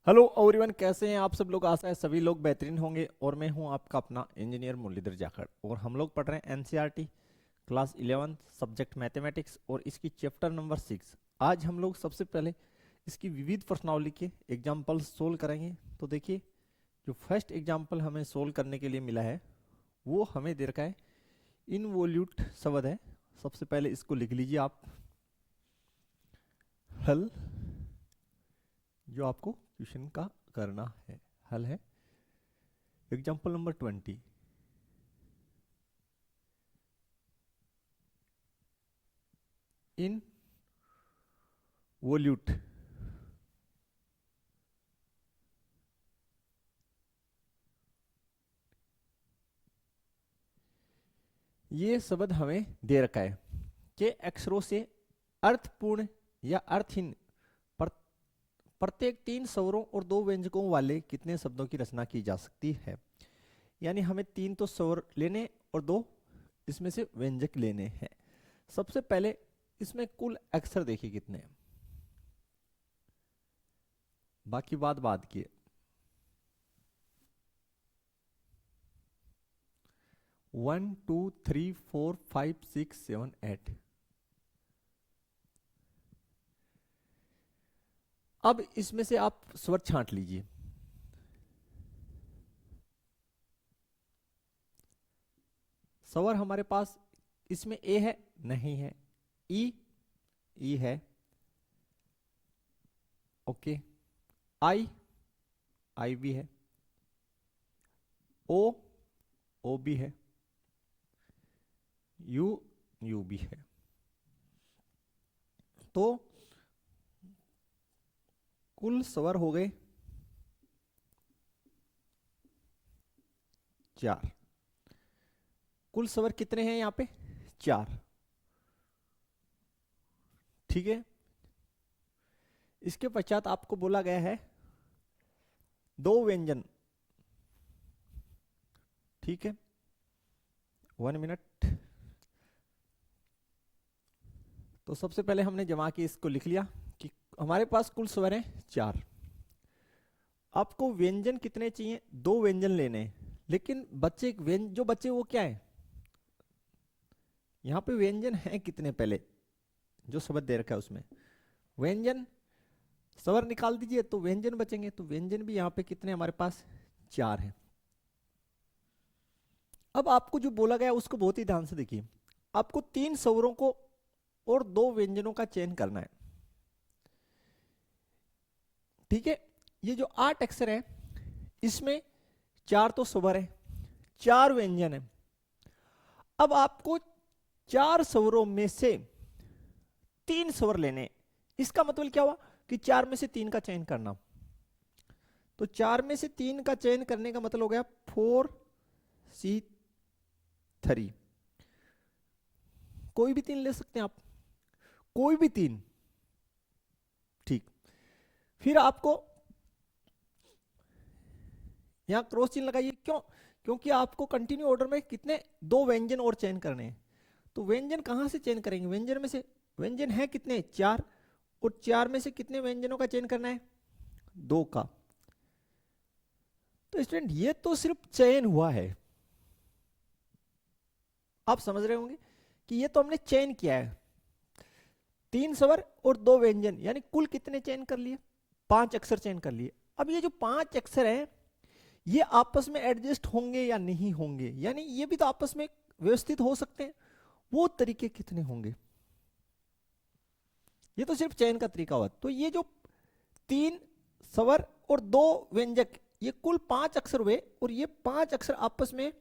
Hello everyone, कैसे हैं आप सब लोग। आशा है सभी लोग बेहतरीन होंगे। और मैं हूं आपका अपना इंजीनियर मुरलीधर जाखड़, और हम लोग पढ़ रहे हैं एनसीईआरटी क्लास 11 सब्जेक्ट मैथमेटिक्स, और इसकी चैप्टर नंबर 6। आज हम लोग सबसे पहले इसकी विविध प्रश्नावली के एग्जाम्पल सोल्व करेंगे। तो देखिए, जो फर्स्ट एग्जाम्पल हमें सोल्व करने के लिए मिला है वो हमें दे रखा है इनवोल्यूट शब्द है। सबसे पहले इसको लिख लीजिए आप, हल, जो आपको क्वेश्चन का करना है। हल है एग्जाम्पल नंबर 20। इन वोल्यूट ये शब्द हमें दे रखा है कि अक्षरों से अर्थपूर्ण या अर्थहीन प्रत्येक 3 स्वरों और 2 व्यंजकों वाले कितने शब्दों की रचना की जा सकती है। यानी हमें 3 तो स्वर लेने और 2 इसमें से व्यंजक लेने हैं। सबसे पहले इसमें कुल अक्षर देखिए कितने हैं, बाकी बात बाद की है। 1 2 3 4 5 6 7 8। अब इसमें से आप स्वर छांट लीजिए। स्वर हमारे पास इसमें ए है, नहीं है। ई है, ओके। आई भी है, ओ भी है, यू भी है। तो कुल स्वर हो गए 4। कुल स्वर कितने हैं यहां पे? 4। ठीक है। इसके पश्चात आपको बोला गया है 2 व्यंजन। ठीक है, 1 मिनट। तो सबसे पहले हमने जमा के इसको लिख लिया कि हमारे पास कुल स्वर है 4। आपको व्यंजन कितने चाहिए? 2 व्यंजन लेने हैं। लेकिन बच्चे जो बच्चे वो क्या है, यहां पे व्यंजन है कितने? पहले जो शब्द दे रखा है उसमें व्यंजन स्वर निकाल दीजिए तो व्यंजन बचेंगे। तो व्यंजन भी यहां पे कितने हमारे पास? 4 है। अब आपको जो बोला गया उसको बहुत ही ध्यान से देखिए। आपको 3 स्वरों को और 2 व्यंजनों का चयन करना है। ठीक है। ये जो 8 अक्षर है इसमें 4 तो स्वर है, 4 व्यंजन है। अब आपको 4 स्वरों में से 3 स्वर लेने। इसका मतलब क्या हुआ कि 4 में से 3 का चयन करना। तो 4 में से 3 का चयन करने का मतलब हो गया 4C3। कोई भी 3 ले सकते हैं आप, कोई भी 3। ठीक। फिर आपको यहां क्रॉस चिन्ह लगाइए। क्यों? क्योंकि आपको कंटिन्यू ऑर्डर में कितने 2 व्यंजन और चयन करने हैं। तो व्यंजन कहां से चयन करेंगे? व्यंजन में से व्यंजन है कितने? 4। और 4 में से कितने व्यंजनों का चयन करना है? 2 का। तो स्टूडेंट ये तो सिर्फ चयन हुआ है। आप समझ रहे होंगे कि ये तो हमने चयन किया है। 3 स्वर और 2 व्यंजन, यानी कुल कितने चयन कर लिए? 5 अक्षर चयन कर लिए। अब ये जो 5 अक्षर हैं ये आपस में एडजस्ट होंगे या नहीं होंगे, यानी ये भी तो आपस में व्यवस्थित हो सकते हैं। वो तरीके कितने होंगे? ये तो सिर्फ चयन का तरीका हुआ। तो ये जो 3 स्वर और 2 व्यंजक, ये कुल 5 अक्षर हुए, और ये 5 अक्षर आपस में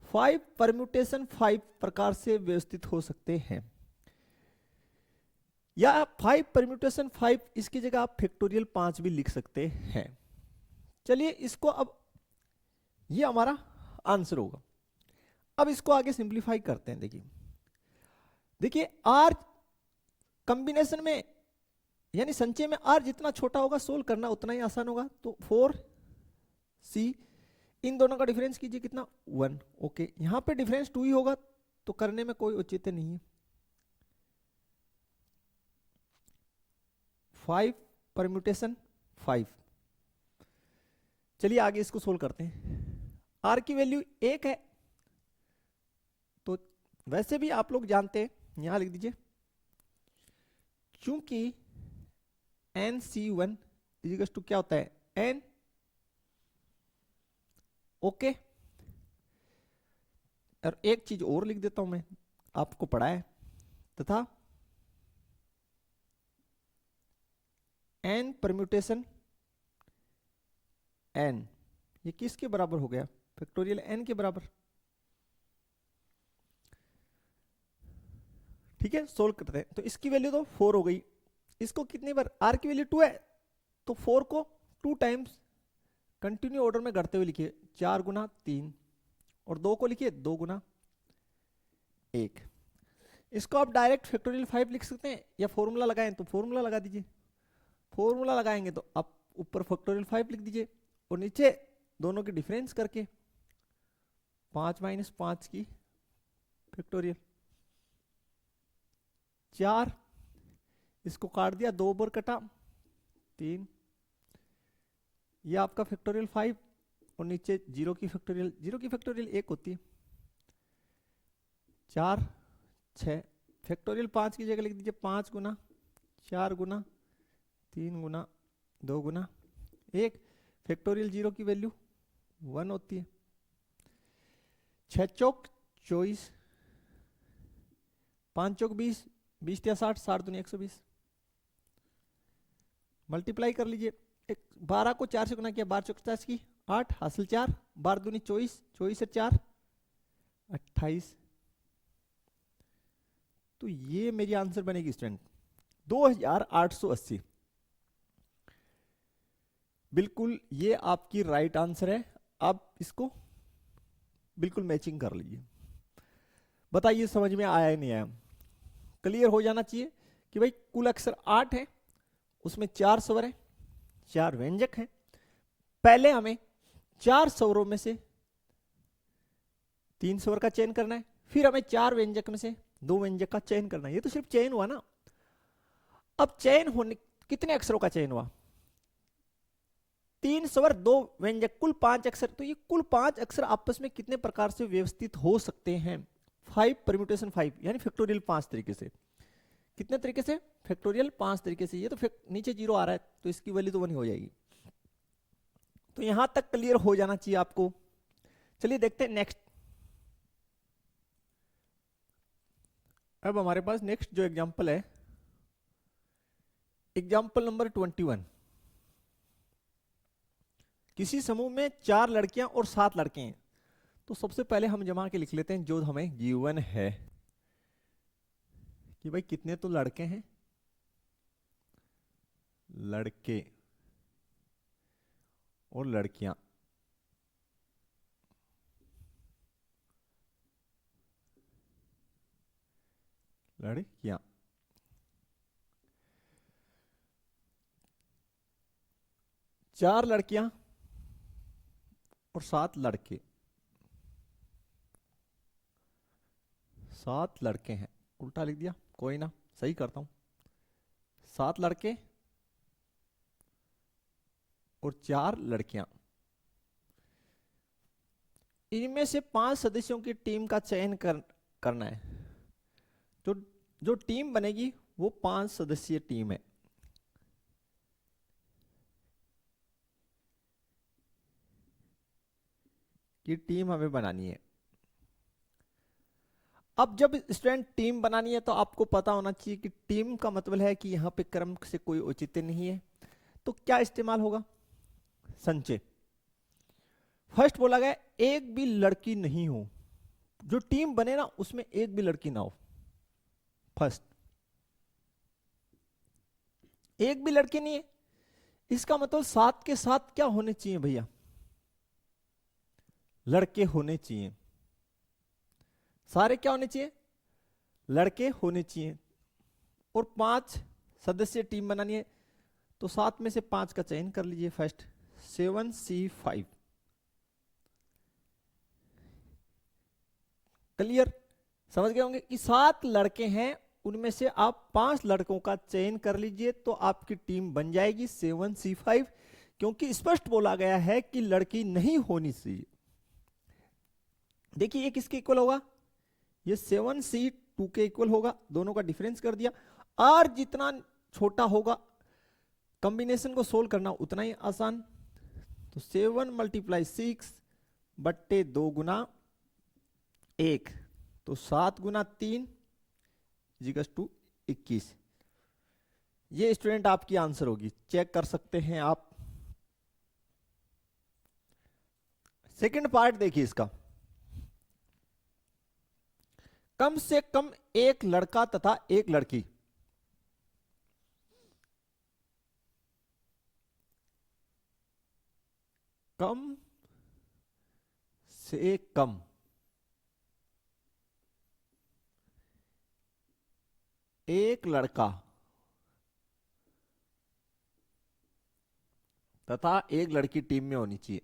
5 परम्यूटेशन 5 प्रकार से व्यवस्थित हो सकते हैं। या 5 परम्यूटेशन 5, इसकी जगह आप फैक्टोरियल 5 भी लिख सकते हैं। चलिए इसको, अब ये हमारा आंसर होगा। अब इसको आगे सिंप्लीफाई करते हैं। देखिए देखिए, आर कॉम्बिनेशन में यानी संचय में आर जितना छोटा होगा सोल्व करना उतना ही आसान होगा। तो 4C, इन दोनों का डिफरेंस कीजिए कितना? 1। ओके, यहां पे डिफरेंस 2 ही होगा तो करने में कोई औचित्य नहीं है। 5 परम्यूटेशन 5। चलिए आगे इसको सोल्व करते हैं। आर की वैल्यू 1 है, तो वैसे भी आप लोग जानते हैं, यहां लिख दीजिए चूंकि NC1 इजिकल्स टू क्या होता है N, ओके। और एक चीज और लिख देता हूं मैं, आपको पढ़ा है, तथा N परम्यूटेशन N ये किसके बराबर हो गया, फैक्टोरियल N के बराबर। ठीक है, सोल्व करते हैं। तो इसकी वैल्यू तो 4 हो गई, इसको कितनी बार, R की वैल्यू 2 है, तो 4 को 2 टाइम्स कंटिन्यू ऑर्डर में करते हुए लिखिए, 4 गुना 3, और 2 को लिखिए 2 गुना 1। इसको आप डायरेक्ट फैक्टोरियल 5 लिख सकते हैं, या फॉर्मूला लगाएं तो फॉर्मूला लगा दीजिए। फॉर्मूला लगाएंगे तो आप ऊपर फैक्टोरियल 5 लिख दीजिए, और नीचे दोनों की डिफरेंस करके 5 माइनस 5 की फैक्टोरियल 4, इसको काट दिया, 2 बार कटा 3, ये आपका फैक्टोरियल 5, और नीचे 0 की फैक्टोरियल, 0 की फैक्टोरियल 1 होती है, 4 6, फैक्टोरियल 5 की जगह लिख दीजिए 5 गुना 4 गुना 3 गुना 2 गुना 1, फैक्टोरियल 0 की वैल्यू 1 होती है। 6 चौक 24, 5 चौक 20, 20 या 60, 60 दुनी 120, मल्टीप्लाई कर लीजिए। 12 को 4 से गुना किया, 12 चौक 50 की 8, हासिल 4, 12 दूनी 24, 24 से 4 28। तो ये मेरी आंसर बनेगी स्टूडेंट 2880। बिल्कुल ये आपकी राइट आंसर है। आप इसको बिल्कुल मैचिंग कर लीजिए। बताइए समझ में आया या नहीं आया। क्लियर हो जाना चाहिए कि भाई कुल अक्षर 8 है, उसमें 4 स्वर है, 4 व्यंजक हैं। पहले हमें 4 स्वरों में से 3 स्वर का चयन करना है, फिर हमें 4 व्यंजक में से 2 व्यंजक का चयन करना है। ये तो सिर्फ चयन हुआ ना। अब चयन होने कितने अक्षरों का चयन हुआ, 3 स्वर 2 व्यंजक, कुल 5 अक्षर। तो ये कुल 5 अक्षर आपस में कितने प्रकार से व्यवस्थित हो सकते हैं, 5 परम्यूटेशन 5 यानी फैक्टोरियल 5 तरीके से। कितने तरीके से, फैक्टोरियल 5 तरीके से। ये तो नीचे 0 आ रहा है, तो इसकी वैल्यू तो 1 हो जाएगी। तो यहां तक क्लियर हो जाना चाहिए आपको। चलिए देखते हैं नेक्स्ट। अब हमारे पास नेक्स्ट जो एग्जांपल है, एग्जांपल नंबर 21। किसी समूह में 4 लड़कियां और 7 लड़के हैं। तो सबसे पहले हम जमा के लिख लेते हैं जो हमें गिवन है कि भाई कितने तो लड़के हैं, लड़के और लड़कियां। लड़कियां 4 लड़कियां और 7 लड़के। 7 लड़के हैं, उल्टा लिख दिया, कोई ना, सही करता हूं। 7 लड़के और 4 लड़कियां। इनमें से 5 सदस्यों की टीम का चयन करना है। तो जो टीम बनेगी वो 5 सदस्यीय टीम है। कि टीम हमें बनानी है। अब जब स्टूडेंट टीम बनानी है तो आपको पता होना चाहिए कि टीम का मतलब है कि यहां पे क्रम से कोई औचित्य नहीं है। तो क्या इस्तेमाल होगा, संचय। फर्स्ट बोला गया एक भी लड़की नहीं हो, जो टीम बने ना उसमें एक भी लड़की ना हो। फर्स्ट एक भी लड़की नहीं है, इसका मतलब 7 के साथ क्या होने चाहिए भैया, लड़के होने चाहिए। सारे क्या होने चाहिए, लड़के होने चाहिए। और 5 सदस्य टीम बनानी है, तो 7 में से 5 का चयन कर लीजिए। First 7C5। क्लियर, समझ गए होंगे कि 7 लड़के हैं उनमें से आप 5 लड़कों का चयन कर लीजिए तो आपकी टीम बन जाएगी 7C5, क्योंकि स्पष्ट बोला गया है कि लड़की नहीं होनी चाहिए। देखिए ये किसके इक्वल होगा, ये 7C2 के इक्वल होगा, दोनों का डिफरेंस कर दिया। और जितना छोटा होगा कॉम्बिनेशन को सोल्व करना उतना ही आसान। तो 7 × 6 बट्टे 2 गुना 1, तो 7 गुना 3 = 21। ये स्टूडेंट आपकी आंसर होगी, चेक कर सकते हैं आप। सेकंड पार्ट देखिए इसका, कम से कम एक लड़का तथा एक लड़की कम से कम एक लड़का तथा एक लड़की टीम में होनी चाहिए।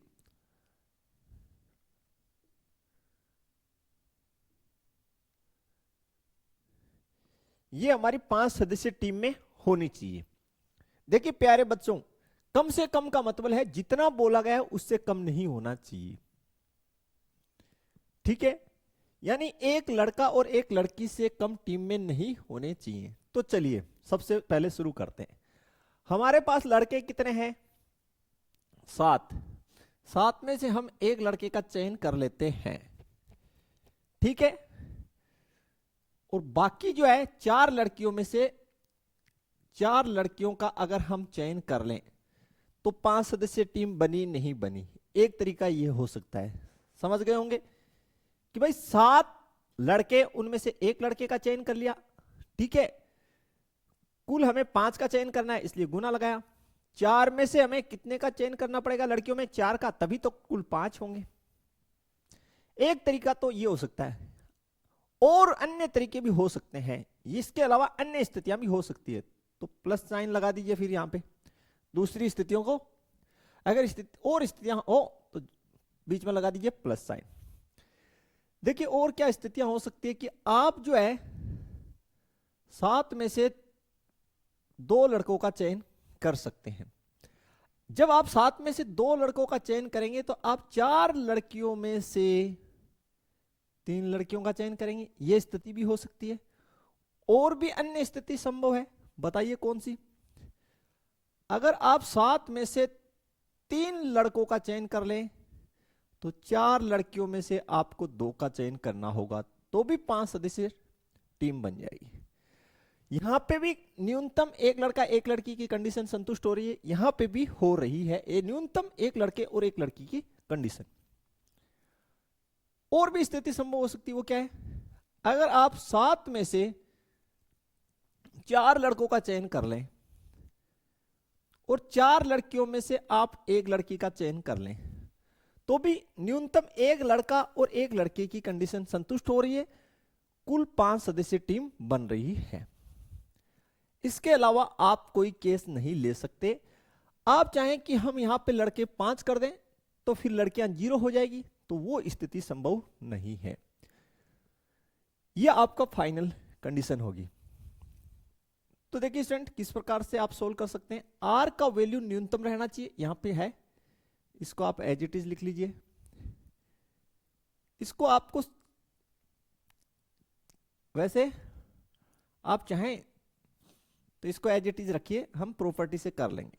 ये हमारी 5 सदस्य टीम में होनी चाहिए। देखिए प्यारे बच्चों, कम से कम का मतलब है जितना बोला गया है उससे कम नहीं होना चाहिए, ठीक है। यानी एक लड़का और एक लड़की से कम टीम में नहीं होने चाहिए। तो चलिए सबसे पहले शुरू करते हैं। हमारे पास लड़के कितने हैं, 7। 7 में से हम एक लड़के का चयन कर लेते हैं, ठीक है। और बाकी जो है 4 लड़कियों में से 4 लड़कियों का अगर हम चयन कर लें तो 5 सदस्य टीम बनी नहीं बनी। एक तरीका यह हो सकता है, समझ गए होंगे कि भाई 7 लड़के, उनमें से एक लड़के का चयन कर लिया, ठीक है। कुल हमें 5 का चयन करना है इसलिए गुना लगाया। 4 में से हमें कितने का चयन करना पड़ेगा लड़कियों में, 4 का, तभी तो कुल 5 होंगे। एक तरीका तो ये हो सकता है, और अन्य तरीके भी हो सकते हैं। इसके अलावा अन्य स्थितियां भी हो सकती है, तो प्लस साइन लगा दीजिए फिर यहां पे दूसरी स्थितियों को। अगर और स्थितियां हो तो बीच में लगा दीजिए प्लस साइन। देखिए और क्या स्थितियां हो सकती है कि आप जो है 7 में से 2 लड़कों का चयन कर सकते हैं। जब आप 7 में से 2 लड़कों का चयन करेंगे तो आप 4 लड़कियों में से 3 लड़कियों का चयन करेंगे, यह स्थिति भी हो सकती है। और भी अन्य स्थिति संभव है, बताइए कौन सी। अगर आप 7 में से 3 लड़कों का चयन कर लें तो 4 लड़कियों में से आपको 2 का चयन करना होगा, तो भी 5 सदस्य टीम बन जाएगी। यहां पे भी न्यूनतम एक लड़का एक लड़की की कंडीशन संतुष्ट हो रही है, यहां पे भी हो रही है ये न्यूनतम एक लड़के और एक लड़की की कंडीशन। और भी स्थिति संभव हो सकती है, वो क्या है, अगर आप 7 में से 4 लड़कों का चयन कर लें और 4 लड़कियों में से आप एक लड़की का चयन कर लें, तो भी न्यूनतम एक लड़का और एक लड़की की कंडीशन संतुष्ट हो रही है, कुल 5 सदस्य टीम बन रही है। इसके अलावा आप कोई केस नहीं ले सकते। आप चाहें कि हम यहां पे लड़के 5 कर दें तो फिर लड़कियां 0 हो जाएगी, तो वो स्थिति संभव नहीं है। यह आपका फाइनल कंडीशन होगी। तो देखिए स्टूडेंट किस प्रकार से आप सोल्व कर सकते हैं। आर का वैल्यू न्यूनतम रहना चाहिए, यहां पे है, इसको आप एज इट इज लिख लीजिए। इसको आपको वैसे आप चाहें तो इसको एज इट इज रखिए, हम प्रॉपर्टी से कर लेंगे।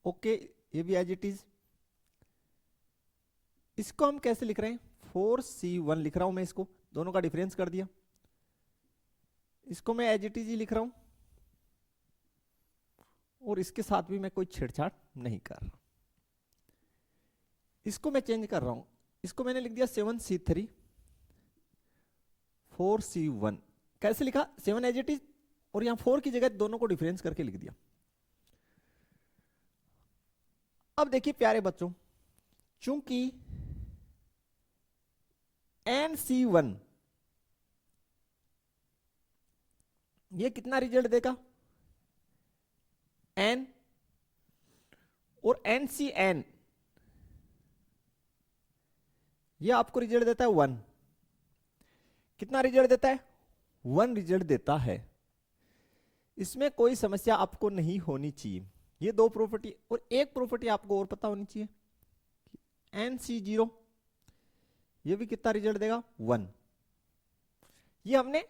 ओके, ये भी एज इट इज। इसको हम कैसे लिख रहे हैं, 4C1 लिख रहा हूं मैं, इसको दोनों का डिफरेंस कर दिया। इसको मैं एज इट इज ही लिख रहा हूं और इसके साथ भी मैं कोई छेड़छाड़ नहीं कर रहा। इसको मैं चेंज कर रहा हूं, इसको मैंने लिख दिया 7C3 4C1। कैसे लिखा, 7 एज इट इज और यहां 4 की जगह दोनों को डिफरेंस करके लिख दिया। अब देखिए प्यारे बच्चों, चूंकि NC1 ये कितना रिजल्ट देगा, N, और NCN ये आपको रिजल्ट देता है 1। कितना रिजल्ट देता है? 1 रिजल्ट देता है। इसमें कोई समस्या आपको नहीं होनी चाहिए। ये 2 प्रॉपर्टी, और एक प्रॉपर्टी आपको और पता होनी चाहिए, NC0 ये भी कितना रिजल्ट देगा? 1। ये हमने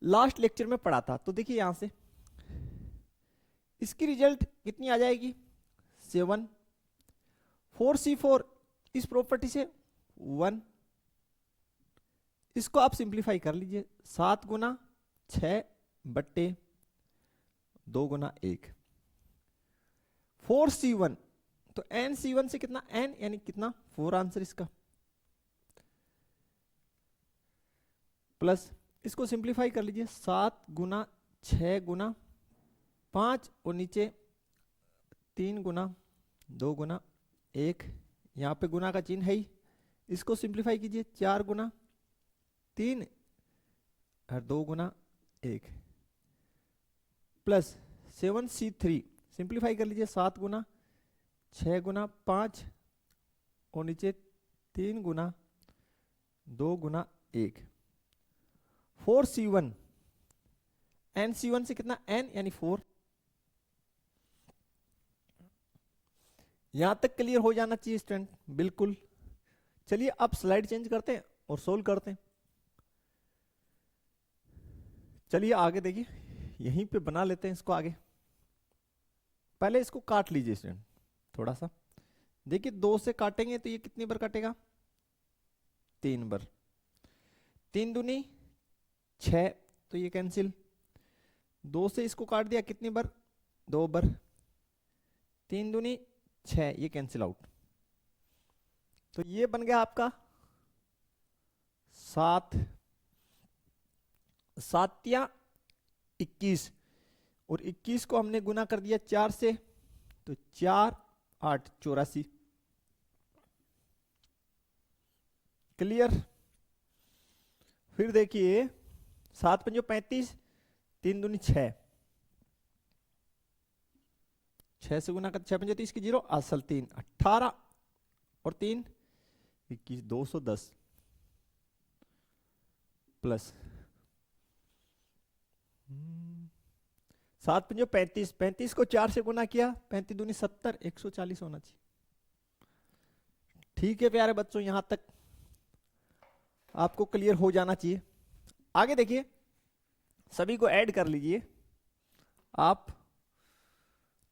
लास्ट लेक्चर में पढ़ा था। तो देखिए यहां से इसकी रिजल्ट कितनी आ जाएगी? 7। 4C4 इस प्रॉपर्टी से 1। इसको आप सिंप्लीफाई कर लीजिए, 7 गुना 6 बट्टे 2 गुना 1। 4C1 तो NC1 से कितना? N यानी कितना? 4 आंसर इसका। प्लस इसको सिंप्लीफाई कर लीजिए, 7 गुना 6 गुना 5 और नीचे 3 गुना 2 गुना 1, यहां पे गुना का चिन्ह है ही। इसको सिंप्लीफाई कीजिए, 4 गुना 3 और 2 गुना 1 प्लस 7C3 सिंप्लीफाई कर लीजिए, 7 गुना 6 गुना 5 और नीचे 3 गुना 2 गुना 1। 4C1 NC1 से कितना? N यानी 4। यहां तक क्लियर हो जाना चाहिए स्टूडेंट, बिल्कुल। चलिए अब स्लाइड चेंज करते हैं और सोल्व करते हैं। चलिए आगे देखिए, यहीं पे बना लेते हैं इसको आगे। पहले इसको काट लीजिए स्टूडेंट थोड़ा सा। देखिए 2 से काटेंगे तो ये कितनी बार कटेगा? 3 बार। 3 दूनी 6 तो ये कैंसिल। 2 से इसको काट दिया, कितनी बार? 2 बार। 3 दूनी 6 ये कैंसिल आउट। तो ये बन गया आपका 7 7 21 और 21 को हमने गुना कर दिया 4 से, तो 4 8 84। क्लियर? फिर देखिए 7 पंजो 35, 3 दूनी 6, 6 से गुना कर 6 पंजो 30 की 0 असल 3 18 और 3 21 210 प्लस 7 पंजो 35, 35 को 4 से गुना किया, 35 दूनी 70 140 होना चाहिए। ठीक है प्यारे बच्चों, यहां तक आपको क्लियर हो जाना चाहिए। आगे देखिए, सभी को ऐड कर लीजिए आप।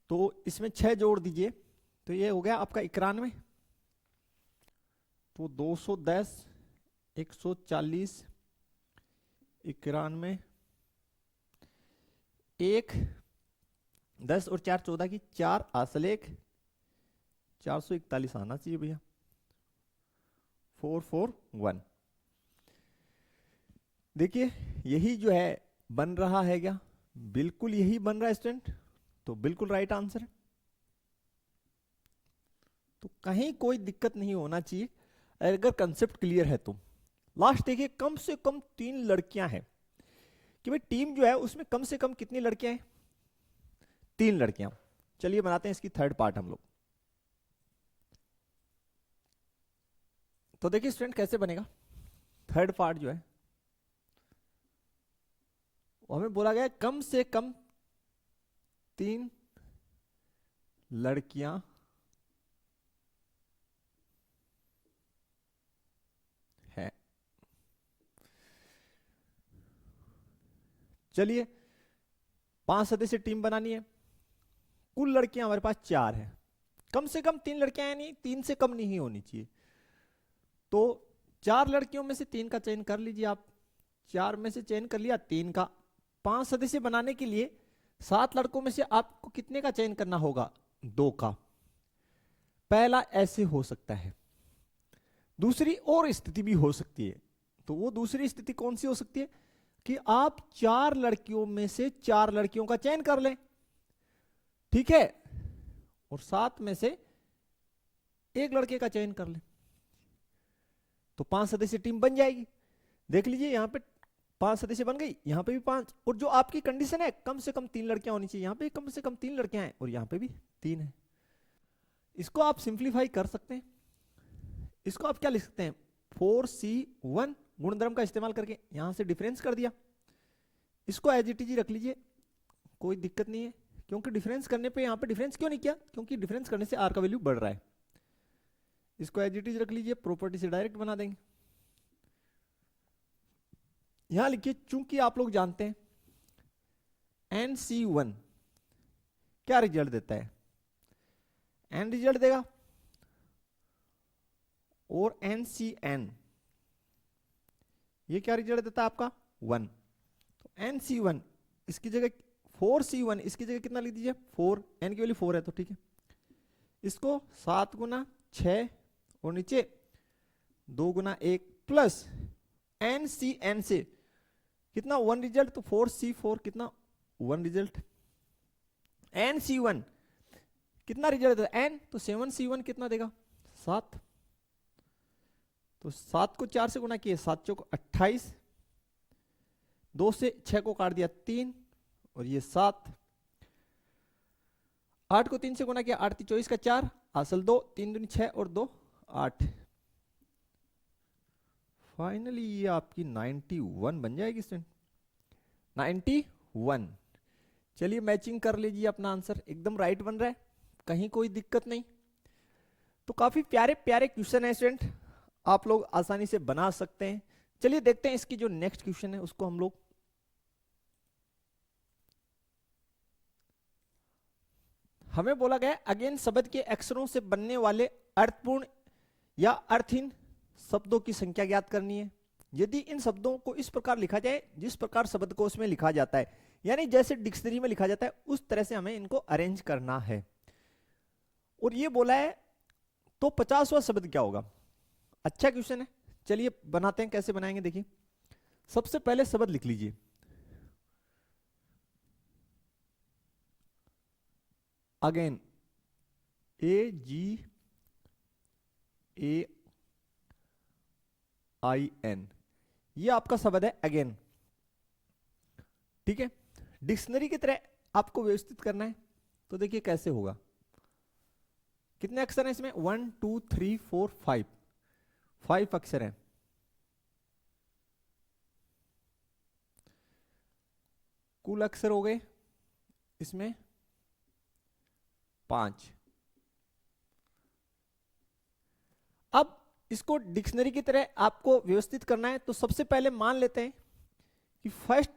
तो इसमें 6 जोड़ दीजिए, तो ये हो गया आपका 91। तो 210 140 91 1 10 और 4 14 की 4 असल 1 441 आना चाहिए भैया। 441 देखिए यही जो है बन रहा है क्या? बिल्कुल यही बन रहा है स्टूडेंट, तो बिल्कुल राइट आंसर है। तो कहीं कोई दिक्कत नहीं होना चाहिए अगर कंसेप्ट क्लियर है तो। लास्ट देखिए, कम से कम 3 लड़कियां हैं कि भाई टीम जो है उसमें कम से कम कितनी लड़कियां हैं? 3 लड़कियां। चलिए बनाते हैं इसकी थर्ड पार्ट हम लोग। तो देखिए स्टूडेंट कैसे बनेगा थर्ड पार्ट जो है, हमें बोला गया है कम से कम 3 लड़कियां हैं। चलिए 5 सदस्य टीम बनानी है, कुल लड़कियां हमारे पास 4 है। कम से कम 3 लड़कियां हैं, नहीं 3 से कम नहीं होनी चाहिए। तो 4 लड़कियों में से 3 का चयन कर लीजिए आप। 4 में से चयन कर लिया 3 का। 5 सदस्य बनाने के लिए 7 लड़कों में से आपको कितने का चयन करना होगा? 2 का। पहला ऐसे हो सकता है, दूसरी और स्थिति भी हो सकती है। तो वो दूसरी स्थिति कौन सी हो सकती है कि आप 4 लड़कियों में से 4 लड़कियों का चयन कर लें, ठीक है, और 7 में से 1 लड़के का चयन कर लें, तो 5 सदस्य टीम बन जाएगी। देख लीजिए यहां पे 5 सदस्य बन गई, यहां पे भी 5। और जो आपकी कंडीशन है कम से कम 3 लड़कियां होनी चाहिए, यहां पे कम से कम 3 लड़कियां हैं और यहां पे भी 3 है। इसको आप सिंप्लीफाई कर सकते हैं। इसको आप क्या लिख सकते हैं? 4C1 गुणधर्म का इस्तेमाल करके यहां से डिफरेंस कर दिया, इसको एज इट इज रख लीजिए, कोई दिक्कत नहीं है। क्योंकि डिफरेंस करने पे यहां पे डिफरेंस क्यों नहीं किया, क्योंकि डिफरेंस करने से आर का वैल्यू बढ़ रहा है। इसको एज इट इज रख लीजिए, प्रॉपर्टी से डायरेक्ट बना देंगे। यहां लिखिए, चूंकि आप लोग जानते हैं NC1 क्या रिजल्ट देता है, N रिजल्ट देगा, और NCN ये क्या रिजल्ट देता है आपका 1। तो NC1 इसकी जगह 4C1 इसकी जगह कितना लिख दीजिए 4, N की वैल्यू 4 है तो ठीक है। इसको 7 गुना 6 और नीचे 2 गुना 1 प्लस NCN से कितना 1 रिजल्ट, तो 4C4 कितना 1 रिजल्ट। NC1 कितना रिजल्ट देगा N, तो 7C1 कितना देगा 7। तो 7 को 4 से गुना किए 7 चौक 28, 2 से 6 को काट दिया 3 और ये 7, 8 को 3 से गुना किया 8 24 का 4, असल 2, 3 दूनी 6 और 2 8। फाइनली ये आपकी 91 बन जाएगी स्टूडेंट, 91। चलिए मैचिंग कर लीजिए, अपना आंसर एकदम राइट बन रहा है, कहीं कोई दिक्कत नहीं। तो काफी प्यारे प्यारे क्वेश्चन है स्टूडेंट, आप लोग आसानी से बना सकते हैं। चलिए देखते हैं इसकी जो नेक्स्ट क्वेश्चन है उसको हम लोग। हमें बोला गया अगेन शब्द के अक्षरों से बनने वाले अर्थपूर्ण या अर्थहीन शब्दों की संख्या ज्ञात करनी है। यदि इन शब्दों को इस प्रकार लिखा जाए जिस प्रकार शब्दकोश में लिखा जाता है, यानी जैसे डिक्शनरी में लिखा जाता है उस तरह से हमें इनको अरेंज करना है। और ये बोला है तो 50वां शब्द क्या होगा। अच्छा क्वेश्चन है, चलिए बनाते हैं, कैसे बनाएंगे देखिए। सबसे पहले शब्द लिख लीजिए, अगेन AGAIN, ये आपका शब्द है अगेन, ठीक है। डिक्शनरी की तरह आपको व्यवस्थित करना है, तो देखिए कैसे होगा। कितने अक्षर हैं इसमें 1 2 3 4 5, 5 अक्षर हैं। कुल अक्षर हो गए इसमें 5। अब इसको डिक्शनरी की तरह आपको व्यवस्थित करना है, तो सबसे पहले मान लेते हैं कि फर्स्ट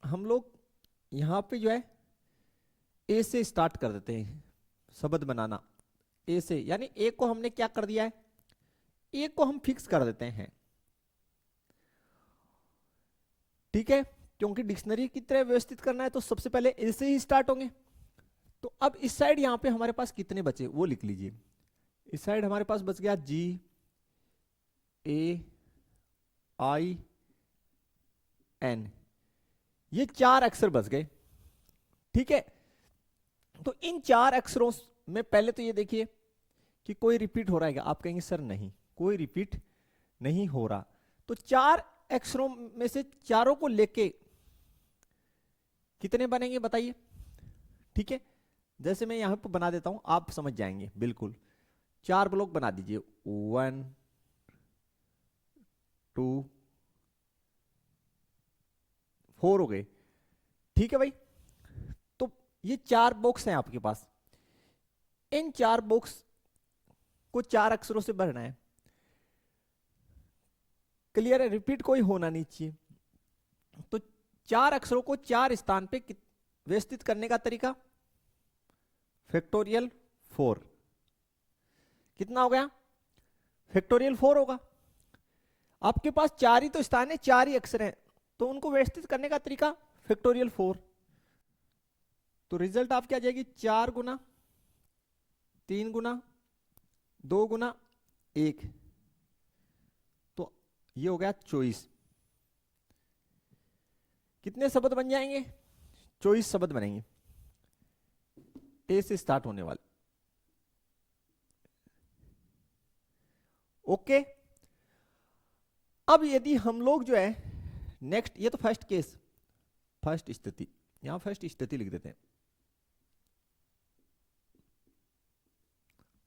हम लोग यहां पे जो है ए से स्टार्ट कर देते हैं शब्द बनाना, ए से, यानी ए को हमने क्या कर दिया है, ए को हम फिक्स कर देते हैं, ठीक है। क्योंकि डिक्शनरी की तरह व्यवस्थित करना है तो सबसे पहले ए से ही स्टार्ट होंगे। तो अब इस साइड यहां पे हमारे पास कितने बचे वो लिख लीजिए। इस साइड हमारे पास बच गया GAIN, ये 4 अक्षर बच गए, ठीक है। तो इन 4 अक्षरों में पहले तो ये देखिए कि कोई रिपीट हो रहा है क्या, आप कहेंगे सर नहीं, कोई रिपीट नहीं हो रहा। तो 4 अक्षरों में से चारों को लेके कितने बनेंगे बताइए, ठीक है। जैसे मैं यहां पर बना देता हूं, आप समझ जाएंगे बिल्कुल। 4 ब्लॉक बना दीजिए, 1 2 4 हो गए, ठीक है भाई। तो ये 4 बॉक्स हैं आपके पास, इन 4 बॉक्स को 4 अक्षरों से भरना है। क्लियर है, रिपीट कोई होना नहीं चाहिए। तो 4 अक्षरों को 4 स्थान पे व्यवस्थित करने का तरीका फैक्टोरियल 4, कितना हो गया फैक्टोरियल 4 होगा। आपके पास 4 ही तो स्थान है, 4 ही अक्षर हैं, तो उनको व्यवस्थित करने का तरीका फैक्टोरियल 4। तो रिजल्ट आप क्या आ जाएगी 4 गुना 3 गुना 2 गुना 1, तो ये हो गया 24। कितने शब्द बन जाएंगे 24 शब्द बनेंगे ए से स्टार्ट होने वाले, ओके। अब यदि हम लोग जो है नेक्स्ट, ये तो फर्स्ट केस, फर्स्ट स्थिति, यहां फर्स्ट स्थिति लिख देते हैं।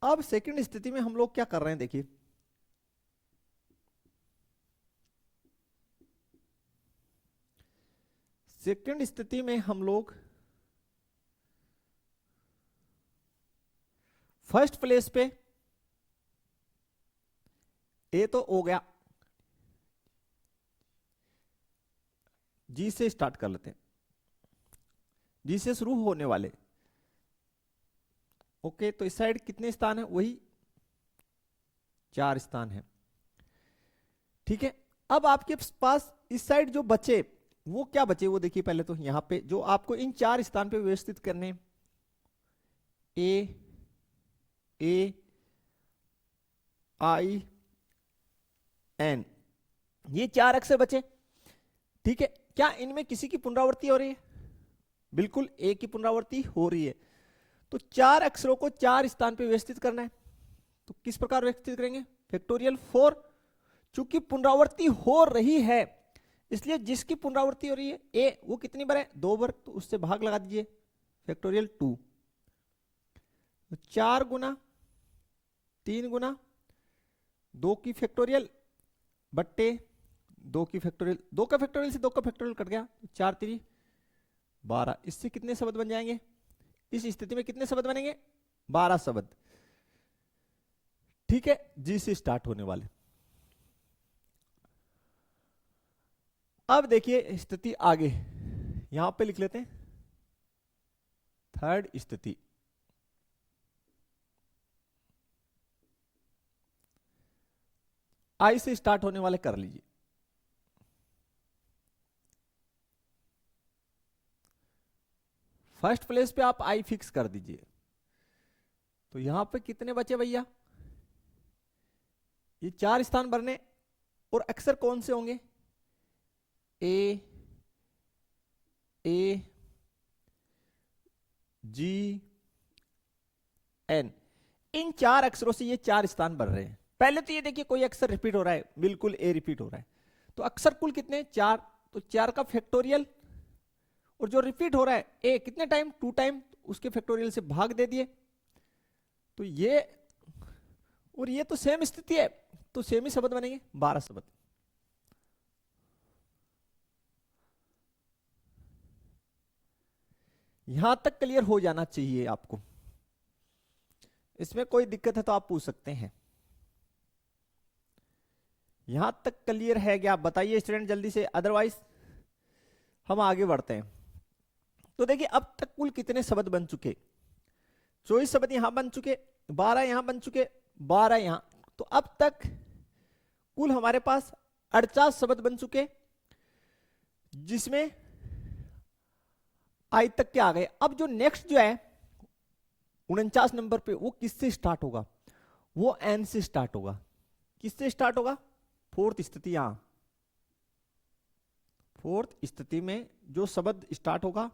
अब सेकंड स्थिति में हम लोग क्या कर रहे हैं देखिए, सेकंड स्थिति में हम लोग फर्स्ट प्लेस पे ए तो हो गया, जी से स्टार्ट कर लेते हैं, जी से शुरू होने वाले। ओके, तो इस साइड कितने स्थान है? वही 4 स्थान है। ठीक है, अब आपके पास इस साइड जो बचे वो क्या बचे, वो देखिए। पहले तो यहां पे जो आपको इन 4 स्थान पे व्यवस्थित करने, ए आई एन, ये 4 अक्षर बचे। ठीक है, क्या इनमें किसी की पुनरावृत्ति हो रही है? बिल्कुल ए की पुनरावृत्ति हो रही है। तो 4 अक्षरों को 4 स्थान पे व्यवस्थित करना है, तो किस प्रकार व्यवस्थित करेंगे? फैक्टोरियल 4। चूंकि पुनरावृत्ति हो रही है इसलिए जिसकी पुनरावृत्ति हो रही है ए, वो कितनी बार है? 2 बार, तो उससे भाग लगा दीजिए, फैक्टोरियल 2। 4 गुना 3 गुना 2 की फैक्टोरियल बट्टे 2 की फैक्टोरियल, 2 का फैक्टोरियल से 2 का फैक्टोरियल कट गया, 4 3 12। इससे कितने शब्द बन जाएंगे? इस स्थिति में कितने शब्द बनेंगे? 12 शब्द। ठीक है, जी से स्टार्ट होने वाले। अब देखिए स्थिति आगे यहां पे लिख लेते हैं, थर्ड स्थिति। आई से स्टार्ट होने वाले कर लीजिए। फर्स्ट प्लेस पे आप आई फिक्स कर दीजिए। तो यहां पे कितने बचे भैया? ये 4 स्थान भरने, और अक्षर कौन से होंगे? ए जी एन, इन 4 अक्षरों से ये 4 स्थान भर रहे हैं। पहले तो ये देखिए कोई अक्षर रिपीट हो रहा है, बिल्कुल ए रिपीट हो रहा है। तो अक्षर कुल कितने? 4। तो 4 का फैक्टोरियल, और जो रिपीट हो रहा है ए कितने टाइम? 2 टाइम, उसके फैक्टोरियल से भाग दे दिए। तो ये और ये तो सेम स्थिति है, तो सेम ही शब्द बनेंगे, 12 शब्द। यहां तक क्लियर हो जाना चाहिए आपको। इसमें कोई दिक्कत है तो आप पूछ सकते हैं। यहां तक क्लियर है क्या? बताइए स्टूडेंट जल्दी से, अदरवाइज हम आगे बढ़ते हैं। तो देखिए अब तक कुल कितने शब्द बन चुके? 24 शब्द यहां बन चुके, 12 यहां बन चुके, 12 यहां। तो अब तक कुल हमारे पास 48 शब्द बन चुके, जिसमें आई तक के आ गए। अब जो नेक्स्ट जो है 49 नंबर पे, वो किससे स्टार्ट होगा? वो एन से स्टार्ट होगा। किससे स्टार्ट होगा? फोर्थ स्थिति। यहां फोर्थ स्थिति में जो शब्द स्टार्ट होगा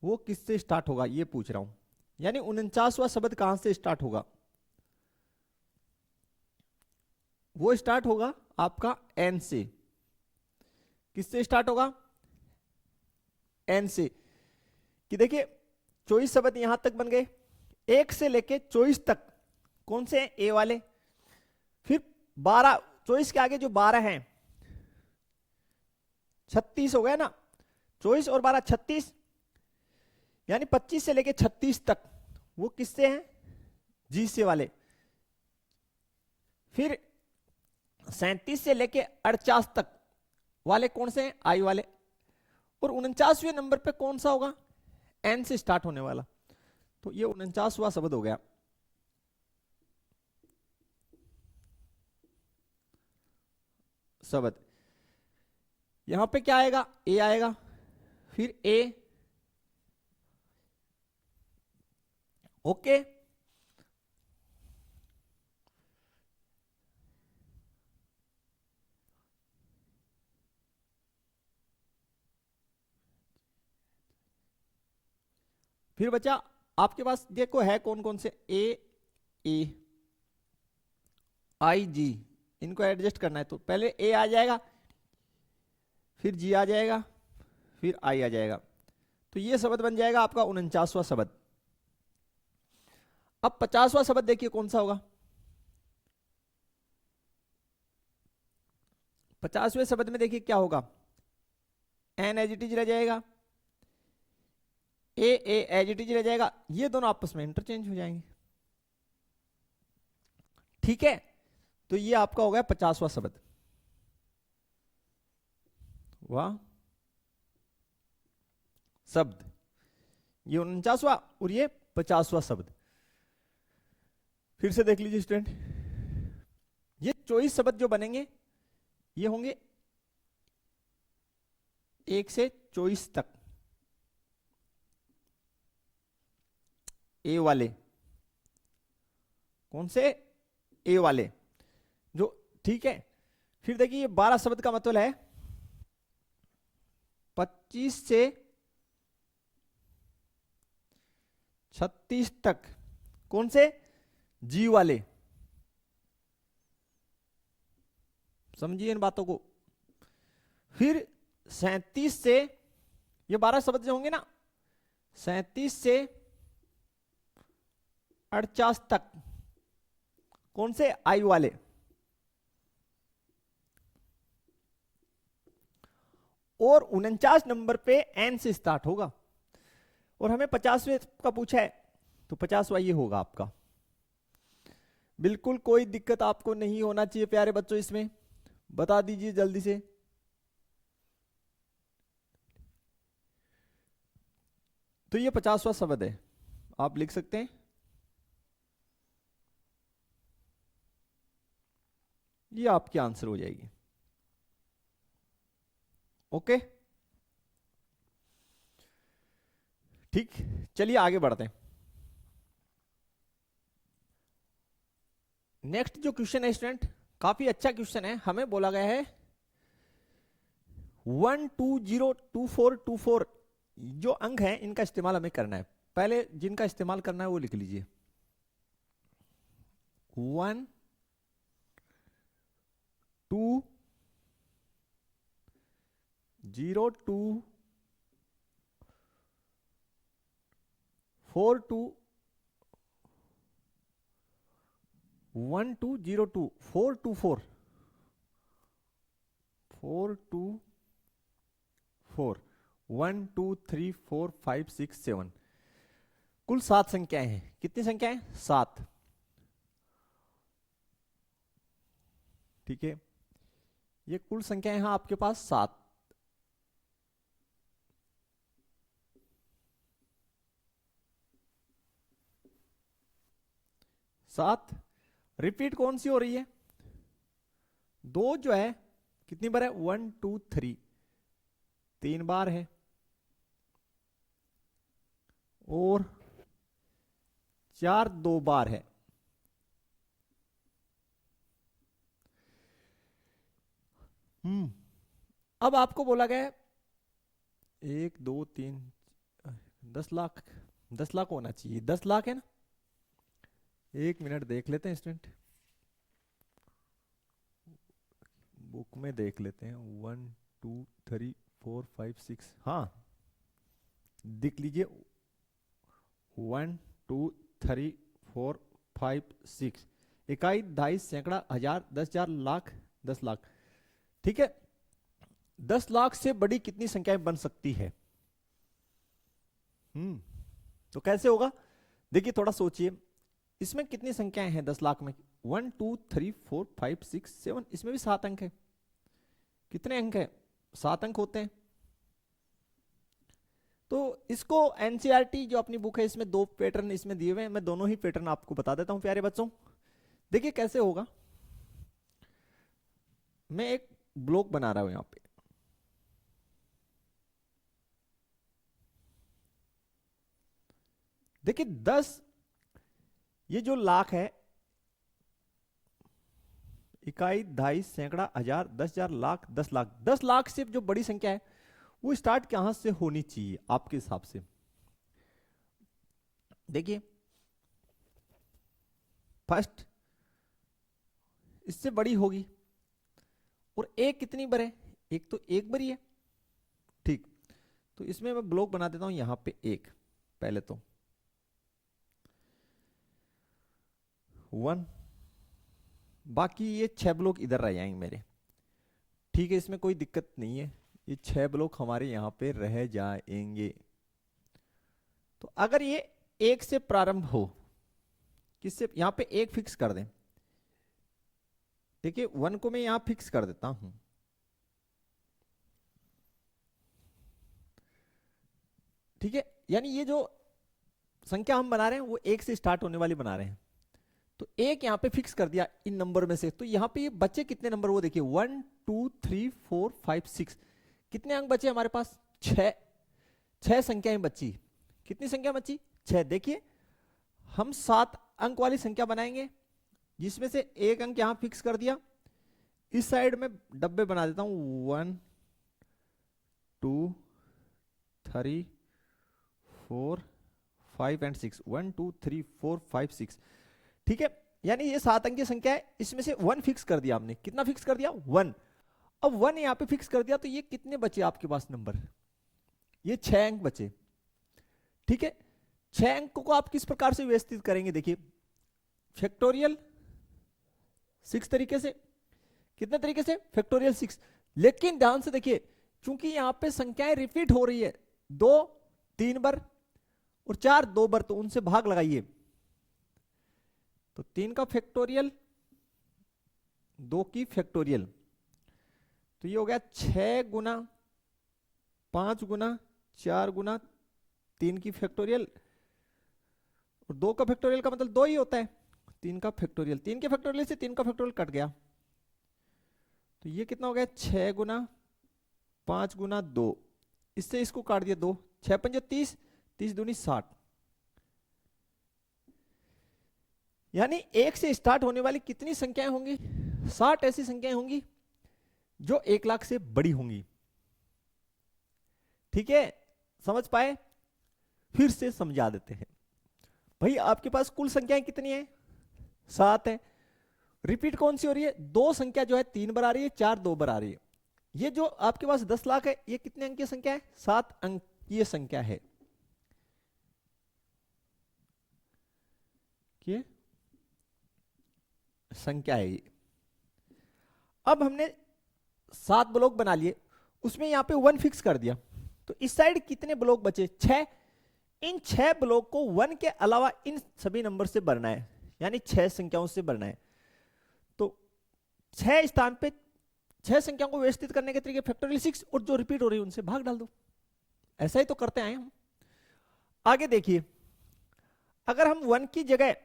वो किससे स्टार्ट होगा, ये पूछ रहा हूं। यानी 49वां शब्द कहां से स्टार्ट होगा? वो स्टार्ट होगा आपका एन से। किससे स्टार्ट होगा? एन से। कि देखिए 24 शब्द यहां तक बन गए, 1 से लेके 24 तक कौन से हैं? ए वाले। फिर 12, 24 के आगे जो 12 हैं, 36 हो गया ना। 24 और 12 36, यानी 25 से लेके 36 तक वो किससे हैं? जी से वाले। फिर 37 से लेके 48 तक वाले कौन से हैं? आई वाले। और 49वें नंबर पे कौन सा होगा? एन से स्टार्ट होने वाला। तो ये 49वां शब्द हो गया। शब्द यहां पे क्या आएगा? ए आएगा। फिर ए, ओके। फिर बचा आपके पास, देखो है कौन कौन से? ए आई जी, इनको एडजस्ट करना है। तो पहले ए आ जाएगा, फिर जी आ जाएगा, फिर आई आ जाएगा। तो ये शब्द बन जाएगा आपका 49वां शब्द। अब 50वां शब्द देखिए कौन सा होगा? 50वें शब्द में देखिए क्या होगा? एन एज इट इज रह जाएगा, ए एज इट इज रह जाएगा, ये दोनों आपस में इंटरचेंज हो जाएंगे। ठीक है, तो ये आपका हो गया 50वां शब्द। वाह शब्द, ये 49वां और ये 50वां शब्द। फिर से देख लीजिए स्टूडेंट, ये 24 शब्द जो बनेंगे ये होंगे 1 से 24 तक, ए वाले। कौन से? ए वाले जो। ठीक है, फिर देखिए ये 12 शब्द का मतलब है 25 से 36 तक। कौन से? जी वाले। समझिए इन बातों को। फिर 37 से, ये 12 शब्द जो होंगे ना, 37 से 48 तक। कौन से? आई वाले। और 49 नंबर पे एन से स्टार्ट होगा, और हमें 50वें का पूछा है, तो 50वां ये होगा आपका। बिल्कुल कोई दिक्कत आपको नहीं होना चाहिए प्यारे बच्चों, इसमें बता दीजिए जल्दी से। तो ये 50वां शब्द है, आप लिख सकते हैं। ये आपकी आंसर हो जाएगी। ओके, ठीक, चलिए आगे बढ़ते हैं। नेक्स्ट जो क्वेश्चन है स्टूडेंट, काफी अच्छा क्वेश्चन है। हमें बोला गया है 12022424 जो अंक है इनका इस्तेमाल हमें करना है। पहले जिनका इस्तेमाल करना है वो लिख लीजिए। 1 2 0 2 4 2 1 2 0 2 4 2 4 4 2 4 1 2 3 4 5 6 7, कुल 7 संख्याएं हैं। कितनी संख्याएं? 7। ठीक है, ये कुल संख्याएं हैं आपके पास 7। सात रिपीट कौन सी हो रही है? 2 जो है कितनी बार है? 1 2 3, 3 बार है। और 4 2 बार है। अब आपको बोला गया 1 2 3 10 लाख, 10 लाख होना चाहिए। 10 लाख है ना? 1 मिनट देख लेते हैं स्टूडेंट, बुक में देख लेते हैं। 1 2 3 4 5 6, हाँ देख लीजिए। 1 2 3 4 5 6, इकाई, दहाई, सैकड़ा, हजार, 10,000, लाख, 10 लाख। ठीक है, 10 लाख से बड़ी कितनी संख्याएं बन सकती है? तो कैसे होगा? देखिए थोड़ा सोचिए, इसमें कितनी संख्याएं हैं 10 लाख में? 1 2 3 4 5 6 7, इसमें भी 7 अंक है। कितने अंक है? 7 अंक होते हैं। तो इसको एनसीईआरटी जो अपनी बुक है इसमें 2 पैटर्न इसमें दिए हुए हैं, मैं दोनों ही पैटर्न आपको बता देता हूं प्यारे बच्चों। देखिए कैसे होगा, मैं एक ब्लॉक बना रहा हूं यहां पे। देखिए 10, ये जो लाख है, इकाई, दहाई, सैकड़ा, हजार, 10,000, लाख, 10 लाख। 10 लाख से जो बड़ी संख्या है वो स्टार्ट कहां से होनी चाहिए आपके हिसाब से? देखिए फर्स्ट इससे बड़ी होगी, और एक कितनी बार है? एक तो एक बार ही है। ठीक, तो इसमें मैं ब्लॉक बना देता हूं यहां पे एक, पहले तो 1, बाकी ये 6 ब्लॉक इधर रह जाएंगे मेरे। ठीक है, इसमें कोई दिक्कत नहीं है, ये 6 ब्लॉक हमारे यहाँ पे रह जाएंगे। तो अगर ये 1 से प्रारंभ हो, किससे, यहाँ पे 1 फिक्स कर दें। देखिए 1 को मैं यहाँ फिक्स कर देता हूं, ठीक है। यानी ये जो संख्या हम बना रहे हैं वो 1 से स्टार्ट होने वाली बना रहे हैं। तो 1 यहाँ पे फिक्स कर दिया इन नंबर में से। तो यहाँ पे ये बचे कितने नंबर, वो देखिए 1 2 3 4 5 6। कितने अंक बचे हमारे पास, 6 संख्याएं बची। कितनी संख्या बची, 6। देखिए हम 7 अंक वाली संख्या बनाएंगे, जिसमें से 1 अंक यहां फिक्स कर दिया। इस साइड में डब्बे बना देता हूं, 1 2 3 4 5 एंड 6। 1 2 3 4 5 6, ठीक है। यानी ये 7 अंक की संख्या है, इसमें से 1 फिक्स कर दिया हमने। कितना फिक्स कर दिया, 1। अब 1 यहां पे फिक्स कर दिया, तो ये कितने बचे आपके पास नंबर, ये 6 अंक बचे, ठीक है। 6 अंकों को आप किस प्रकार से व्यवस्थित करेंगे, देखिए फैक्टोरियल 6 तरीके से। कितने तरीके से, फैक्टोरियल 6। लेकिन ध्यान से देखिए, चूंकि यहां पे संख्याएं रिपीट हो रही है, 2 3 बार और 4 2 बार, तो उनसे भाग लगाइए। तो 3 का फैक्टोरियल, 2 की फैक्टोरियल, तो ये हो गया 6 गुना 5 गुना 4 गुना 3 की फैक्टोरियल, और 2 का फैक्टोरियल का मतलब 2 ही होता है। 3 का फैक्टोरियल, 3 के फैक्टोरियल से 3 का फैक्टोरियल कट गया, तो ये कितना हो गया, 6 गुना 5 गुना 2। इससे इसको काट दिया 2, 6 पंजे 30, 30 दूनी 60। यानी 1 से स्टार्ट होने वाली कितनी संख्याएं होंगी, 60 ऐसी संख्याएं होंगी जो 1 लाख से बड़ी होंगी, ठीक है। समझ पाए, फिर से समझा देते हैं। भाई आपके पास कुल संख्याएं कितनी है, 7 है। रिपीट कौन सी हो रही है, 2 संख्या जो है 3 बार आ रही है, 4 2 बार आ रही है। ये जो आपके पास 10 लाख है, ये कितने अंक की संख्या है, 7 अंकीय संख्या है। ये संख्या है ये। अब हमने 7 ब्लॉक बना लिए, उसमें यहां पे 1 फिक्स कर दिया। तो इस साइड कितने ब्लॉक बचे, 6। इन 6 ब्लॉक को 1 के अलावा इन सभी नंबर से भरना है, यानी 6 संख्याओं से भरना है। तो 6 स्थान पे 6 संख्याओं को व्यवस्थित करने के तरीके फैक्टोरियल 6, और जो रिपीट हो रही है उनसे भाग डाल दो। ऐसा ही तो करते आए हम। आगे देखिए, अगर हम 1 की जगह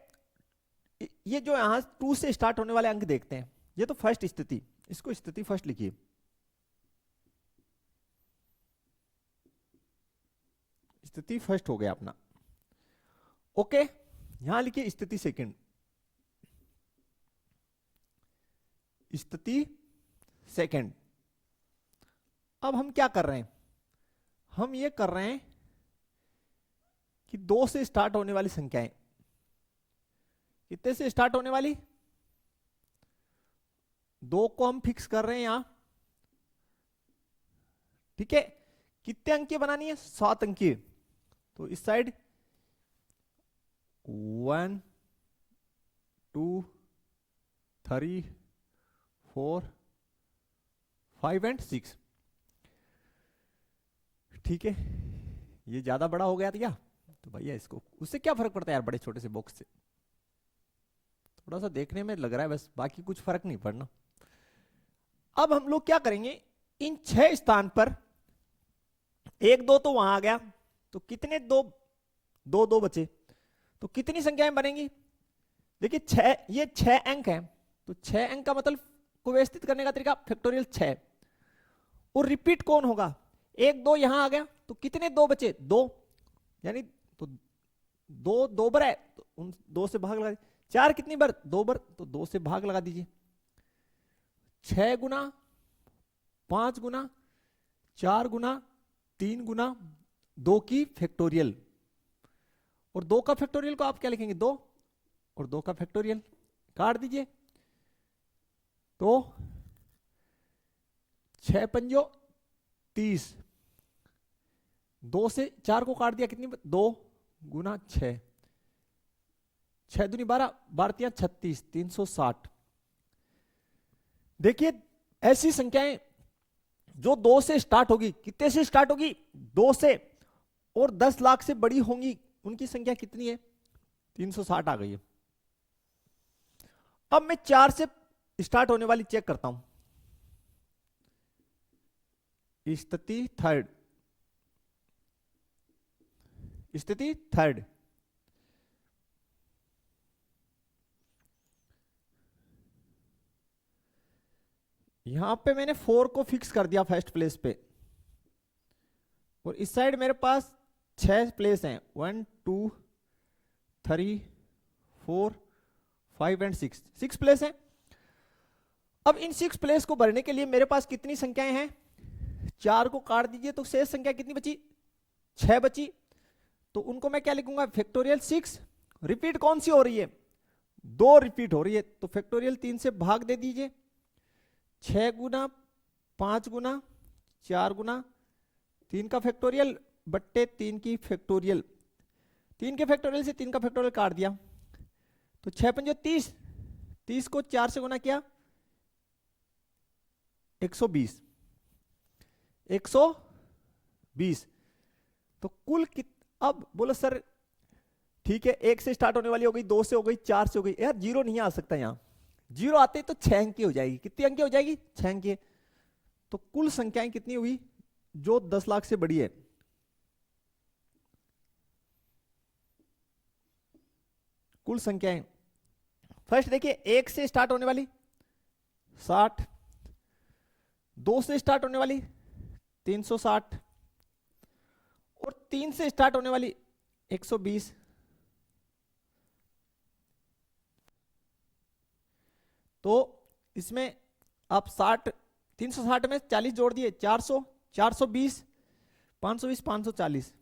ये जो यहां 2 से स्टार्ट होने वाले अंक देखते हैं, ये तो फर्स्ट स्थिति, इसको स्थिति फर्स्ट लिखिए। स्थिति फर्स्ट हो गया अपना, ओके। यहां लिखिए स्थिति सेकंड, स्थिति सेकंड। अब हम क्या कर रहे हैं, हम ये कर रहे हैं कि 2 से स्टार्ट होने वाली संख्याएं, कितने से स्टार्ट होने वाली, 2 को हम फिक्स कर रहे हैं यहां, ठीक है। कितने अंक की बनानी है, 7 अंक की। तो इस साइड 1 2 3 4 5 एंड 6, ठीक है। ये ज्यादा बड़ा हो गया था क्या, तो भैया इसको, उससे क्या फर्क पड़ता है यार, बड़े छोटे से बॉक्स से थोड़ा सा देखने में लग रहा है बस, बाकी कुछ फर्क नहीं पड़ना। अब हम लोग क्या करेंगे, इन 6 स्थान पर 1 2 तो वहां आ गया, तो कितने 2 2 2 बचे, तो कितनी संख्याएं बनेंगी, देखिए 6, ये 6 अंक है, तो 6 अंक का मतलब को व्यवस्थित करने का तरीका फैक्टोरियल 6। और रिपीट कौन होगा, 1 2 यहां आ गया, तो कितने 2 बचे, 2, यानी तो 2 2 बार है, तो उन 2 से भाग लगा। 4 कितनी बार, 2 बार, तो 2 से भाग लगा दीजिए। 6 गुना 5 गुना 4 गुना 3 गुना 2 की फैक्टोरियल, और 2 का फैक्टोरियल को आप क्या लिखेंगे, 2, और 2 का फैक्टोरियल काट दीजिए। तो 6 पंजो 30, 2 से 4 को काट दिया, कितनी, 2 गुना 6, 6 दूनी 12, 12 36, 360। देखिए ऐसी संख्याएं जो 2 से स्टार्ट होगी, कितने से स्टार्ट होगी, 2 से, और 10 लाख से बड़ी होंगी, उनकी संख्या कितनी है, 360 आ गई है। अब मैं 4 से स्टार्ट होने वाली चेक करता हूं, स्थिति थर्ड, यहां पे मैंने 4 को फिक्स कर दिया फर्स्ट प्लेस पे, और इस साइड मेरे पास 6 प्लेस हैं, 1 2 3 4 5 एंड 6 प्लेस हैं। अब इन 6 प्लेस को भरने के लिए मेरे पास कितनी संख्याएं हैं, 4 को काट दीजिए तो शेष संख्या कितनी बची, 6 बची। तो उनको मैं क्या लिखूंगा, फैक्टोरियल 6। रिपीट कौन सी हो रही है, 2 रिपीट हो रही है, तो फैक्टोरियल 3 से भाग दे दीजिए, 6 गुना 5 गुना 4 गुना 3 का फैक्टोरियल बट्टे 3 की फैक्टोरियल, 3 के फैक्टोरियल से 3 का फैक्टोरियल काट दिया, तो 6 पंजे 30, 30 को 4 से गुना किया 120, 120। तो कुल अब बोलो सर ठीक है, 1 से स्टार्ट होने वाली हो गई, 2 से हो गई, 4 से हो गई, यार जीरो नहीं आ सकता, यहां जीरो आते तो 6 अंकी हो जाएगी, कितनी अंकी हो जाएगी, 6 अंकी। तो कुल संख्याएं कितनी हुई, जो 10 लाख से बड़ी है, कुल संख्याएं फर्स्ट देखिए, 1 से स्टार्ट होने वाली 60, 2 से स्टार्ट होने वाली 360, और 3 से स्टार्ट होने वाली 120। तो इसमें आप 60, 360 में 40 जोड़ दिए, 400, 420, 520, 540,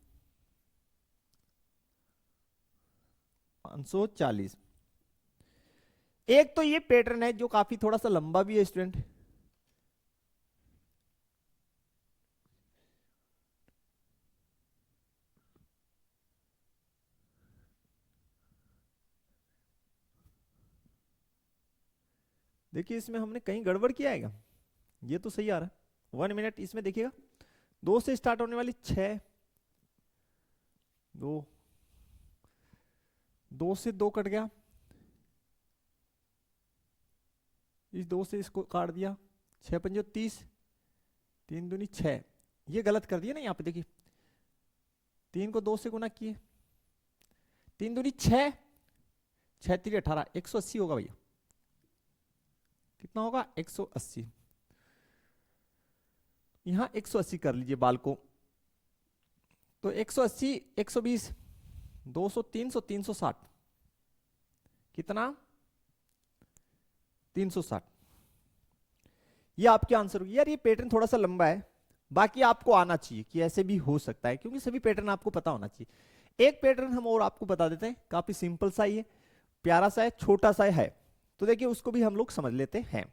540। एक तो ये पैटर्न है जो काफी थोड़ा सा लंबा भी है स्टूडेंट, देखिए इसमें हमने कहीं गड़बड़ किया है क्या, ये तो सही आ रहा है। 1 मिनट, इसमें देखिएगा 2 से स्टार्ट होने वाली 6, 2 से 2 कट गया, इस 2 से इसको काट दिया, 6 पंजे 30, 3 दूनी 6, ये गलत कर दिया ना यहाँ पे, देखिए 3 को 2 से गुना किए, 3 दूनी 6, 6 3 18, 180 होगा भैया, कितना होगा 180, यहां 180 कर लीजिए बाल को, तो 180, 120, 200, 300, 360, कितना 360, ये आपके आंसर होगी। यार ये पैटर्न थोड़ा सा लंबा है, बाकी आपको आना चाहिए कि ऐसे भी हो सकता है, क्योंकि सभी पैटर्न आपको पता होना चाहिए। एक पैटर्न हम और आपको बता देते हैं, काफी सिंपल सा ही है, प्यारा सा है, छोटा सा है, तो देखिए उसको भी हम लोग समझ लेते हैं।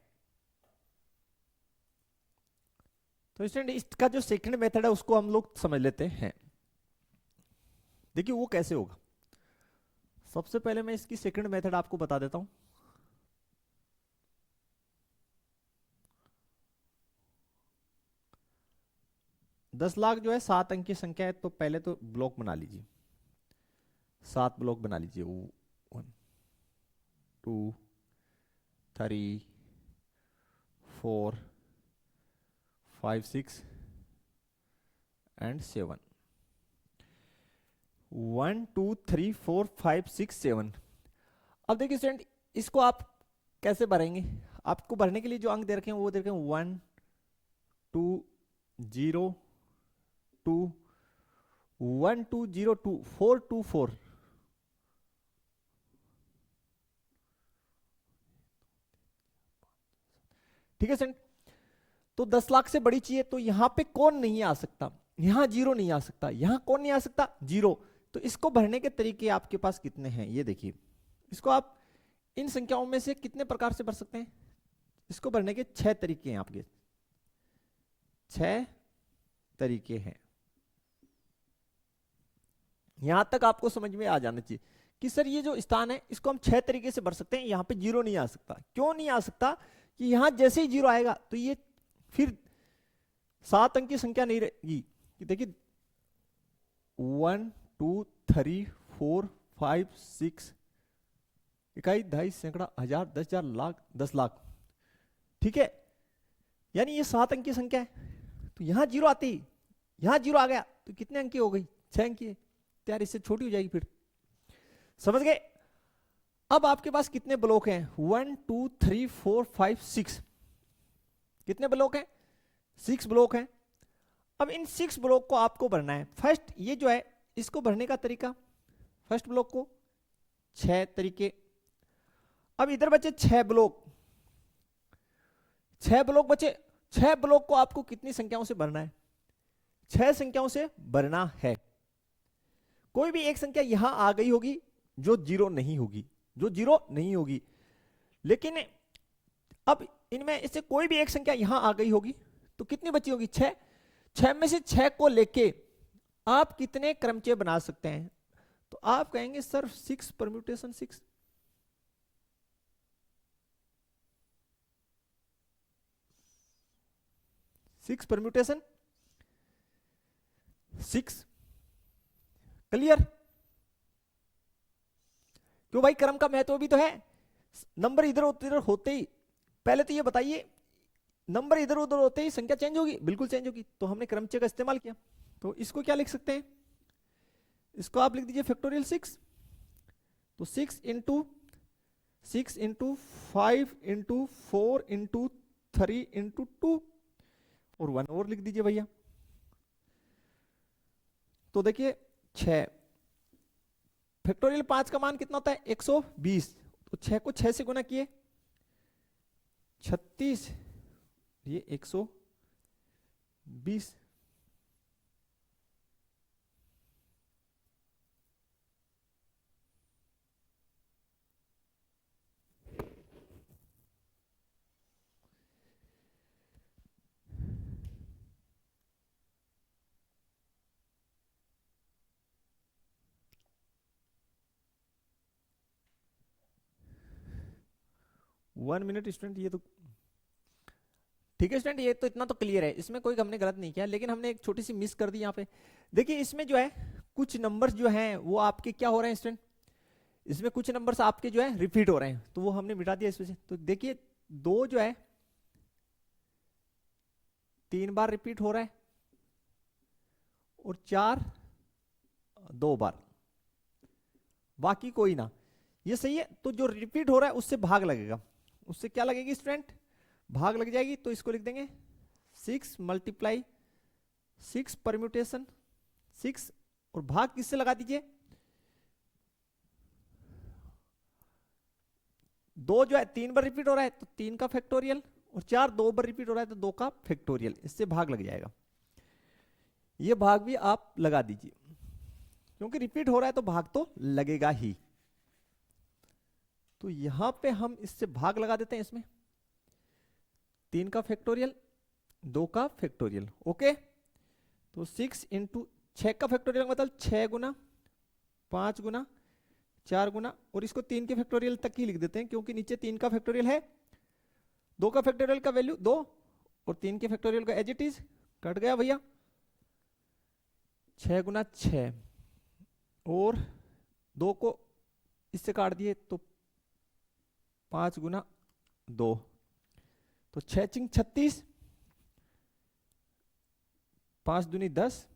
तो स्टूडेंट इसका जो सेकंड मेथड है उसको हम लोग समझ लेते हैं। देखिए वो कैसे होगा, सबसे पहले मैं इसकी सेकंड मेथड आपको बता देता हूं। दस लाख जो है 7 अंक की संख्या है, तो पहले तो ब्लॉक बना लीजिए, 7 ब्लॉक बना लीजिए, 1 2 3 4 5 6 एंड 7, 1 2 3 4 5 6 7। अब देखिए स्टूडेंट इसको आप कैसे भरेंगे, आपको भरने के लिए जो अंक दे रखे हैं वो दे रखे हैं 1 2 0 2 1 2 0 2 4 2 4, ठीक है स्टूडेंट। तो 10 लाख से बड़ी चाहिए, तो यहां पे कौन नहीं आ सकता, यहां जीरो नहीं आ सकता, यहां कौन नहीं आ सकता, जीरो। तो इसको भरने के तरीके आपके पास कितने हैं, ये देखिए, इसको आप इन संख्याओं में से कितने प्रकार से भर सकते हैं, इसको भरने के 6 तरीके हैं आपके, 6 तरीके हैं। यहां तक आपको समझ में आ जाना चाहिए कि सर ये जो स्थान है इसको हम 6 तरीके से भर सकते हैं, यहां पे जीरो नहीं आ सकता। क्यों नहीं आ सकता, कि यहां जैसे ही जीरो आएगा तो ये फिर 7 अंक की संख्या नहीं रहेगी कि देखिए 1 2 3 4 5 6 इकाई, दहाई, सैकड़ा, हजार, 10,000, लाख, 10 लाख। ठीक है, यानी ये 7 अंक की संख्या है। तो यहां जीरो आती, यहां जीरो आ गया तो कितने अंक की हो गई? 6 अंक की है। तो यार इससे छोटी हो जाएगी फिर। समझ गए? अब आपके पास कितने ब्लॉक हैं? 1 2 3 4 5 6। कितने ब्लॉक हैं? 6 ब्लॉक हैं। अब इन 6 ब्लॉक को आपको भरना है। फर्स्ट ये जो है इसको भरने का तरीका, फर्स्ट ब्लॉक को 6 तरीके। अब इधर बचे 6 ब्लॉक, 6 ब्लॉक बचे। 6 ब्लॉक को आपको कितनी संख्याओं से भरना है? 6 संख्याओं से भरना है। कोई भी एक संख्या यहां आ गई होगी जो जीरो नहीं होगी, जो जीरो नहीं होगी। लेकिन अब इनमें इससे कोई भी एक संख्या यहां आ गई होगी तो कितनी बची होगी? 6। 6 में से 6 को लेके आप कितने क्रमचय बना सकते हैं? तो आप कहेंगे sir 6 permutation 6। Six permutation 6। Clear? क्यों भाई, क्रम का महत्व भी तो है। नंबर इधर उधर होते ही, पहले तो ये बताइए, नंबर इधर उधर होते ही संख्या चेंज होगी? बिल्कुल चेंज होगी। तो हमने क्रमचय का इस्तेमाल किया। तो इसको क्या लिख सकते हैं? इसको आप लिख दीजिए फैक्टोरियल 6। तो 6 into 6 into 5 into 4 into 3 into 2 और 1 और लिख दीजिए भैया। तो देखिए 6, फैक्टोरियल 5 का मान कितना होता है? 120। तो 6 को 6 से गुना किए 36, ये 120। वन मिनट स्टूडेंट, ये तो ठीक है स्टूडेंट, ये तो इतना तो क्लियर है, इसमें कोई हमने गलत नहीं किया। लेकिन हमने एक छोटी सी मिस कर दी यहाँ पे। देखिए इसमें जो है कुछ नंबर्स जो हैं वो आपके क्या हो रहे हैं स्टूडेंट? इसमें कुछ नंबर्स आपके जो है रिपीट हो रहे हैं, तो वो हमने मिटा दिया इसमें से। तो देखिए 2 जो है 3 बार रिपीट हो रहा है और 4 2 बार, बाकी कोई ना। ये सही है। तो जो रिपीट हो रहा है उससे भाग लगेगा। उससे क्या लगेगी स्टूडेंट? भाग लग जाएगी। तो इसको लिख देंगे 6 मल्टीप्लाई 6 परम्यूटेशन 6 और भाग किससे लगा दीजिए? 2 जो है 3 बार रिपीट हो रहा है तो 3 का फैक्टोरियल, और 4 2 बार रिपीट हो रहा है तो 2 का फैक्टोरियल। इससे भाग लग जाएगा। ये भाग भी आप लगा दीजिए, क्योंकि रिपीट हो रहा है तो भाग तो लगेगा ही। तो यहां पे हम इससे भाग लगा देते हैं इसमें। 3 का फैक्टोरियल 2 का फैक्टोरियल। ओके, तो 6 इंटू 6 का फैक्टोरियल मतलब 6 गुना 5 गुना 4 गुना, और इसको 3 के फैक्टोरियल तक ही लिख देते हैं क्योंकि नीचे 3 का फैक्टोरियल है। 2 का फैक्टोरियल का वैल्यू 2 और 3 के फैक्टोरियल का एज इट इज कट गया भैया। 6 गुना 6 और 2 को इससे काट दिए तो 5 गुना 2, तो 6 चिंग 36, 5 दूनी 10,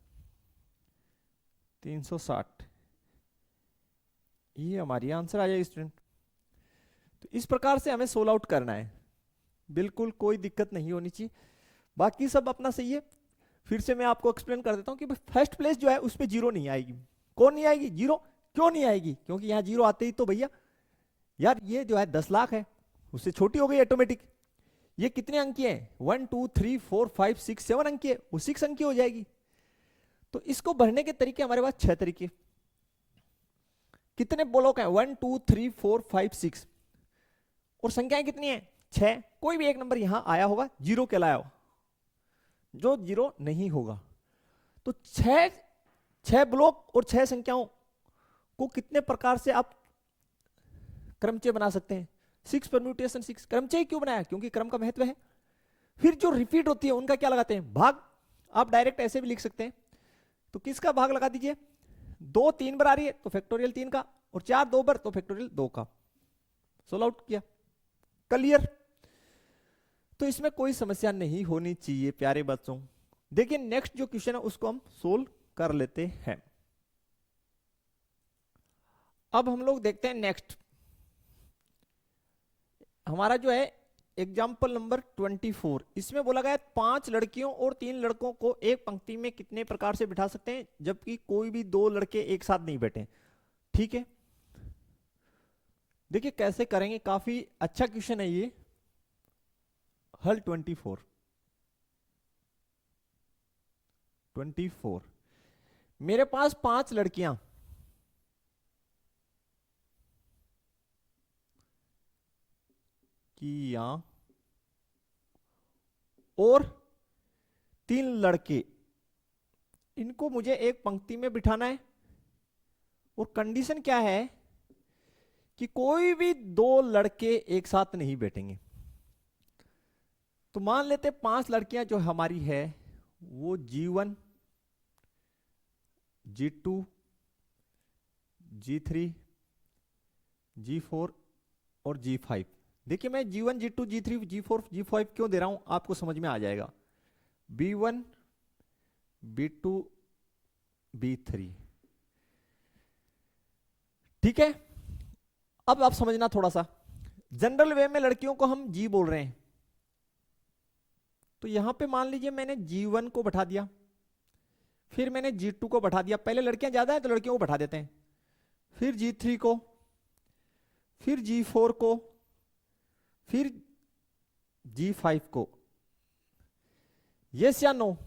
360। ये हमारी आंसर आ जाएगी स्टूडेंट। तो इस प्रकार से हमें सोल्व आउट करना है, बिल्कुल कोई दिक्कत नहीं होनी चाहिए। बाकी सब अपना सही है। फिर से मैं आपको एक्सप्लेन कर देता हूं कि फर्स्ट प्लेस जो है उस पर जीरो नहीं आएगी। कौन नहीं आएगी? जीरो। क्यों नहीं आएगी? क्योंकि यहां जीरो आते ही तो भैया यार ये जो है 10 लाख है, उससे छोटी हो गई ऑटोमेटिक। ये कितने अंक की है? 1 2 3 4 5 6 7 अंक की है, वो 6 अंक की हो जाएगी। तो इसको भरने के तरीके हमारे पास 6 तरीके। कितने ब्लॉक हैं? 1 2 3 4 5 6 और संख्याएं कितनी है? 6। कोई भी एक नंबर यहां आया होगा जीरो कहलाया हो, जो जीरो नहीं होगा। तो 6 ब्लॉक और 6 संख्याओं को कितने प्रकार से आप क्रमचय बना सकते हैं? 6 परम्यूटेशन 6। क्रमचय क्यों बनाया? क्योंकि क्रम का महत्व है। फिर जो रिपीट होती है उनका क्या लगाते हैं? भाग। आप डायरेक्ट ऐसे भी लिख सकते हैं। तो किसका भाग लगा दीजिए, 2 3 बार आ रही है तो फैक्टोरियल 3 का, और 4 2 बार तो फैक्टोरियल 2 का। सोल्व आउट किया, क्लियर। तो इसमें कोई समस्या नहीं होनी चाहिए प्यारे बच्चों। देखिए नेक्स्ट जो क्वेश्चन है उसको हम सोल्व कर लेते हैं। अब हम लोग देखते हैं नेक्स्ट, हमारा जो है एग्जाम्पल नंबर 24। इसमें बोला गया 5 लड़कियों और 3 लड़कों को एक पंक्ति में कितने प्रकार से बिठा सकते हैं जबकि कोई भी 2 लड़के एक साथ नहीं बैठे। ठीक है, देखिए कैसे करेंगे, काफी अच्छा क्वेश्चन है ये। हल 24 मेरे पास 5 लड़कियां किया और 3 लड़के, इनको मुझे एक पंक्ति में बिठाना है और कंडीशन क्या है कि कोई भी 2 लड़के एक साथ नहीं बैठेंगे। तो मान लेते 5 लड़कियां जो हमारी है वो G1 G2 G3 G4 और G5। देखिए मैं G1 G2 G3 G4 G5 क्यों दे रहा हूं आपको समझ में आ जाएगा। B1 B2 B3, ठीक है। अब आप समझना थोड़ा सा, जनरल वे में लड़कियों को हम G बोल रहे हैं, तो यहां पे मान लीजिए मैंने G1 को बैठा दिया, फिर मैंने G2 को बैठा दिया, पहले लड़कियां ज्यादा है तो लड़कियों को बैठा देते हैं, फिर G3 को, फिर G4 को, फिर G5 को। यस या नो?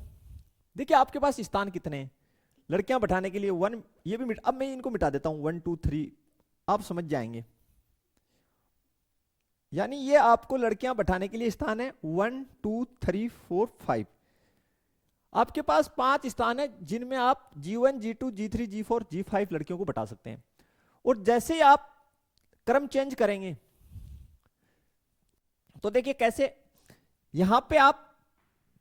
देखिए आपके पास स्थान कितने हैं लड़कियां बैठाने के लिए, 1, ये भी अब मैं इनको मिटा देता हूं, 1 2 3, आप समझ जाएंगे। यानी ये आपको लड़कियां बैठाने के लिए स्थान है 1 2 3 4 5। आपके पास 5 स्थान है जिनमें आप G1 G2 G3 G4 G5 लड़कियों को बैठा सकते हैं। और जैसे ही आप क्रम चेंज करेंगे तो देखिए कैसे, यहां पे आप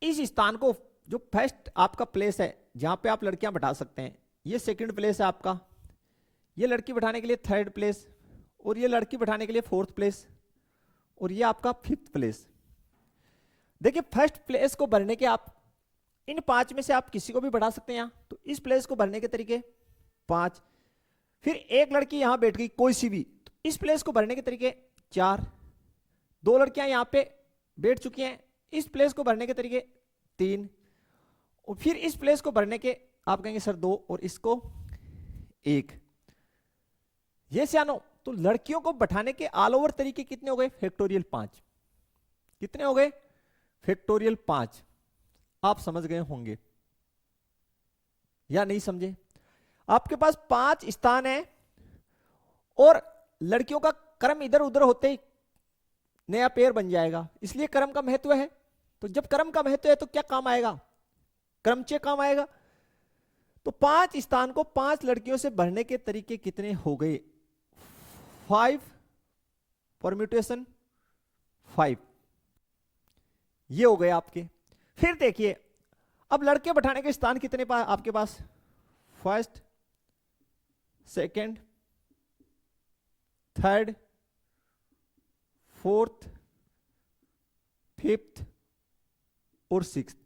इस स्थान को, जो फर्स्ट आपका प्लेस है जहां पे आप लड़कियां बैठा सकते हैं, ये सेकंड प्लेस है आपका, ये लड़की बैठाने के लिए 3rd प्लेस, और ये लड़की बैठाने के लिए 4th प्लेस, और ये आपका 5th प्लेस। देखिए फर्स्ट प्लेस को भरने के आप इन 5 में से आप किसी को भी बढ़ा सकते हैं यहां, तो इस प्लेस को भरने के तरीके 5, फिर एक लड़की यहां बैठ गई कोई सी भी, तो इस प्लेस को भरने के तरीके 4, 2 लड़कियां यहां पे बैठ चुकी हैं, इस प्लेस को भरने के तरीके 3, और फिर इस प्लेस को भरने के आप कहेंगे सर 2, और इसको 1। ये सियानो, तो लड़कियों को बैठाने के ऑल ओवर तरीके कितने हो गए, फैक्टोरियल 5। कितने हो गए, फैक्टोरियल 5। आप समझ गए होंगे या नहीं समझे? आपके पास 5 स्थान है और लड़कियों का क्रम इधर उधर होते ही नया पेयर बन जाएगा, इसलिए क्रम का महत्व है। तो जब क्रम का महत्व है तो क्या काम आएगा, क्रमचय काम आएगा। तो 5 स्थान को 5 लड़कियों से भरने के तरीके कितने हो गए, 5 परम्यूटेशन 5, ये हो गए आपके। फिर देखिए अब लड़के बैठाने के स्थान कितने आपके पास, 1st 2nd 3rd 4th 5th और 6th,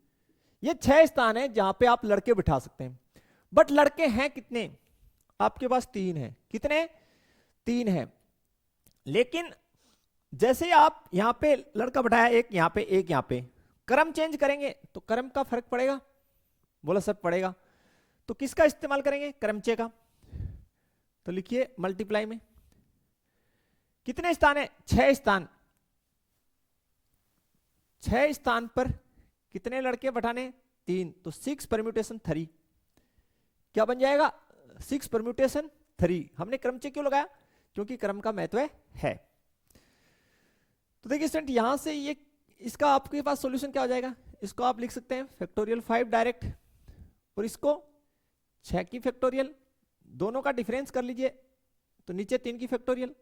ये 6 स्थान है जहां पे आप लड़के बिठा सकते हैं। बट लड़के हैं कितने, आपके पास 3 है। कितने, 3 है। लेकिन जैसे आप यहां पे लड़का बिठाया, एक यहां पे एक यहां पे, क्रम चेंज करेंगे तो क्रम का फर्क पड़ेगा, बोला सब पड़ेगा। तो किसका इस्तेमाल करेंगे, क्रमचय का। तो लिखिए मल्टीप्लाई में कितने स्थान है, 6 स्थान। 6 स्थान पर कितने लड़के बैठाने, 3, तो 6 परम्यूटेशन 3 क्या बन जाएगा, 6 परम्यूटेशन 3। हमने क्रमचय क्यों लगाया, क्योंकि क्रम का महत्व है। तो देखिए स्टूडेंट यहां से ये इसका आपके पास सॉल्यूशन क्या हो जाएगा, इसको आप लिख सकते हैं फैक्टोरियल 5 डायरेक्ट, और इसको 6 की फैक्टोरियल, दोनों का डिफरेंस कर लीजिए तो नीचे 3 की फैक्टोरियल, तो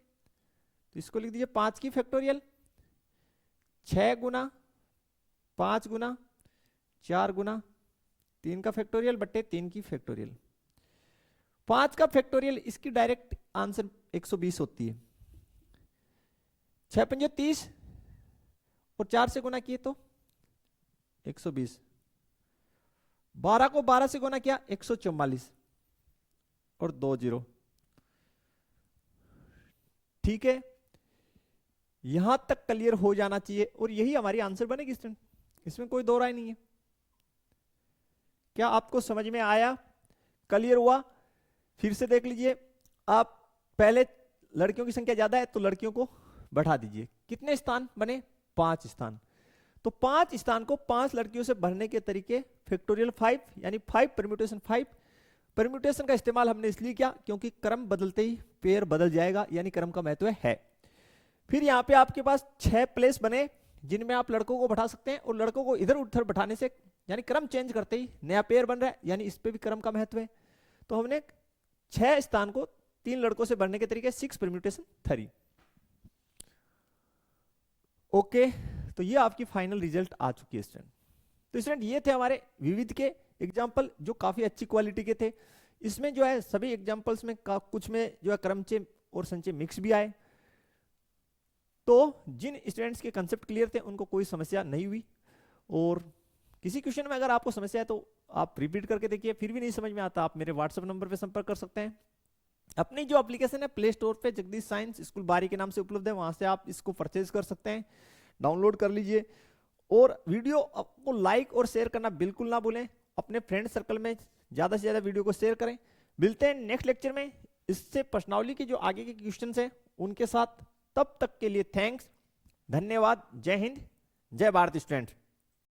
इसको लिख दीजिए 5 की फैक्टोरियल, 6 गुना 5 गुना 4 गुना 3 का फैक्टोरियल बट्टे 3 की फैक्टोरियल। 5 का फैक्टोरियल, इसकी डायरेक्ट आंसर 120 होती है। 6 पंजे 30 और 4 से गुना किए तो 120। 12 को 12 से गुना किया 144 और 2 0। ठीक है, यहां तक क्लियर हो जाना चाहिए और यही हमारी आंसर बनेगी स्टूडेंट, इसमें कोई दो राय नहीं है। क्या आपको समझ में आया, क्लियर हुआ? फिर से देख लीजिए आप। पहले लड़कियों की संख्या ज्यादा है तो लड़कियों को बढ़ा दीजिए। कितने स्थान बने? 5 स्थान। तो 5 स्थान को 5 लड़कियों से भरने के तरीके फैक्टोरियल 5 यानी 5 परम्यूटेशन 5। परम्यूटेशन का इस्तेमाल हमने इसलिए किया क्योंकि क्रम बदलते ही पेयर बदल जाएगा, यानी क्रम का महत्व है। फिर यहाँ पे आपके पास 6 प्लेस बने जिनमें आप लड़कों को बैठा सकते हैं और लड़कों को इधर उधर बैठाने से यानी क्रम चेंज करते ही नया पेयर बन रहा है, यानी इस पे भी क्रम का महत्व है। तो हमने 6 स्थान को 3 लड़कों से भरने के तरीके 6 परम्यूटेशन 3। ओके, तो ये आपकी फाइनल रिजल्ट आ चुकी है स्टूडेंट। तो स्टूडेंट ये थे हमारे विविध के एग्जाम्पल जो काफी अच्छी क्वालिटी के थे। इसमें जो है सभी एग्जाम्पल्स में कुछ में जो है क्रमचय और संचय मिक्स भी आए। तो जिन स्टूडेंट्स के कंसेप्ट क्लियर थे उनको कोई समस्या नहीं हुई, और किसी क्वेश्चन में अगर आपको समस्या है तो आप रिपीट करके देखिए। फिर भी नहीं समझ में आता आप मेरे व्हाट्सएप नंबर पे संपर्क कर सकते हैं। अपनी जो एप्लीकेशन है प्ले स्टोर पे जगदीश साइंस स्कूल बारी के नाम से उपलब्ध है, वहां से आप इसको परचेज कर सकते हैं, डाउनलोड कर लीजिए। और वीडियो को लाइक और शेयर करना बिल्कुल ना भूलें। अपने फ्रेंड सर्कल में ज्यादा से ज्यादा वीडियो को शेयर करें। मिलते हैं नेक्स्ट लेक्चर में इससे प्रश्नावली के जो आगे के क्वेश्चंस हैं उनके साथ। तब तक के लिए थैंक्स, धन्यवाद, जय हिंद, जय भारत स्टूडेंट।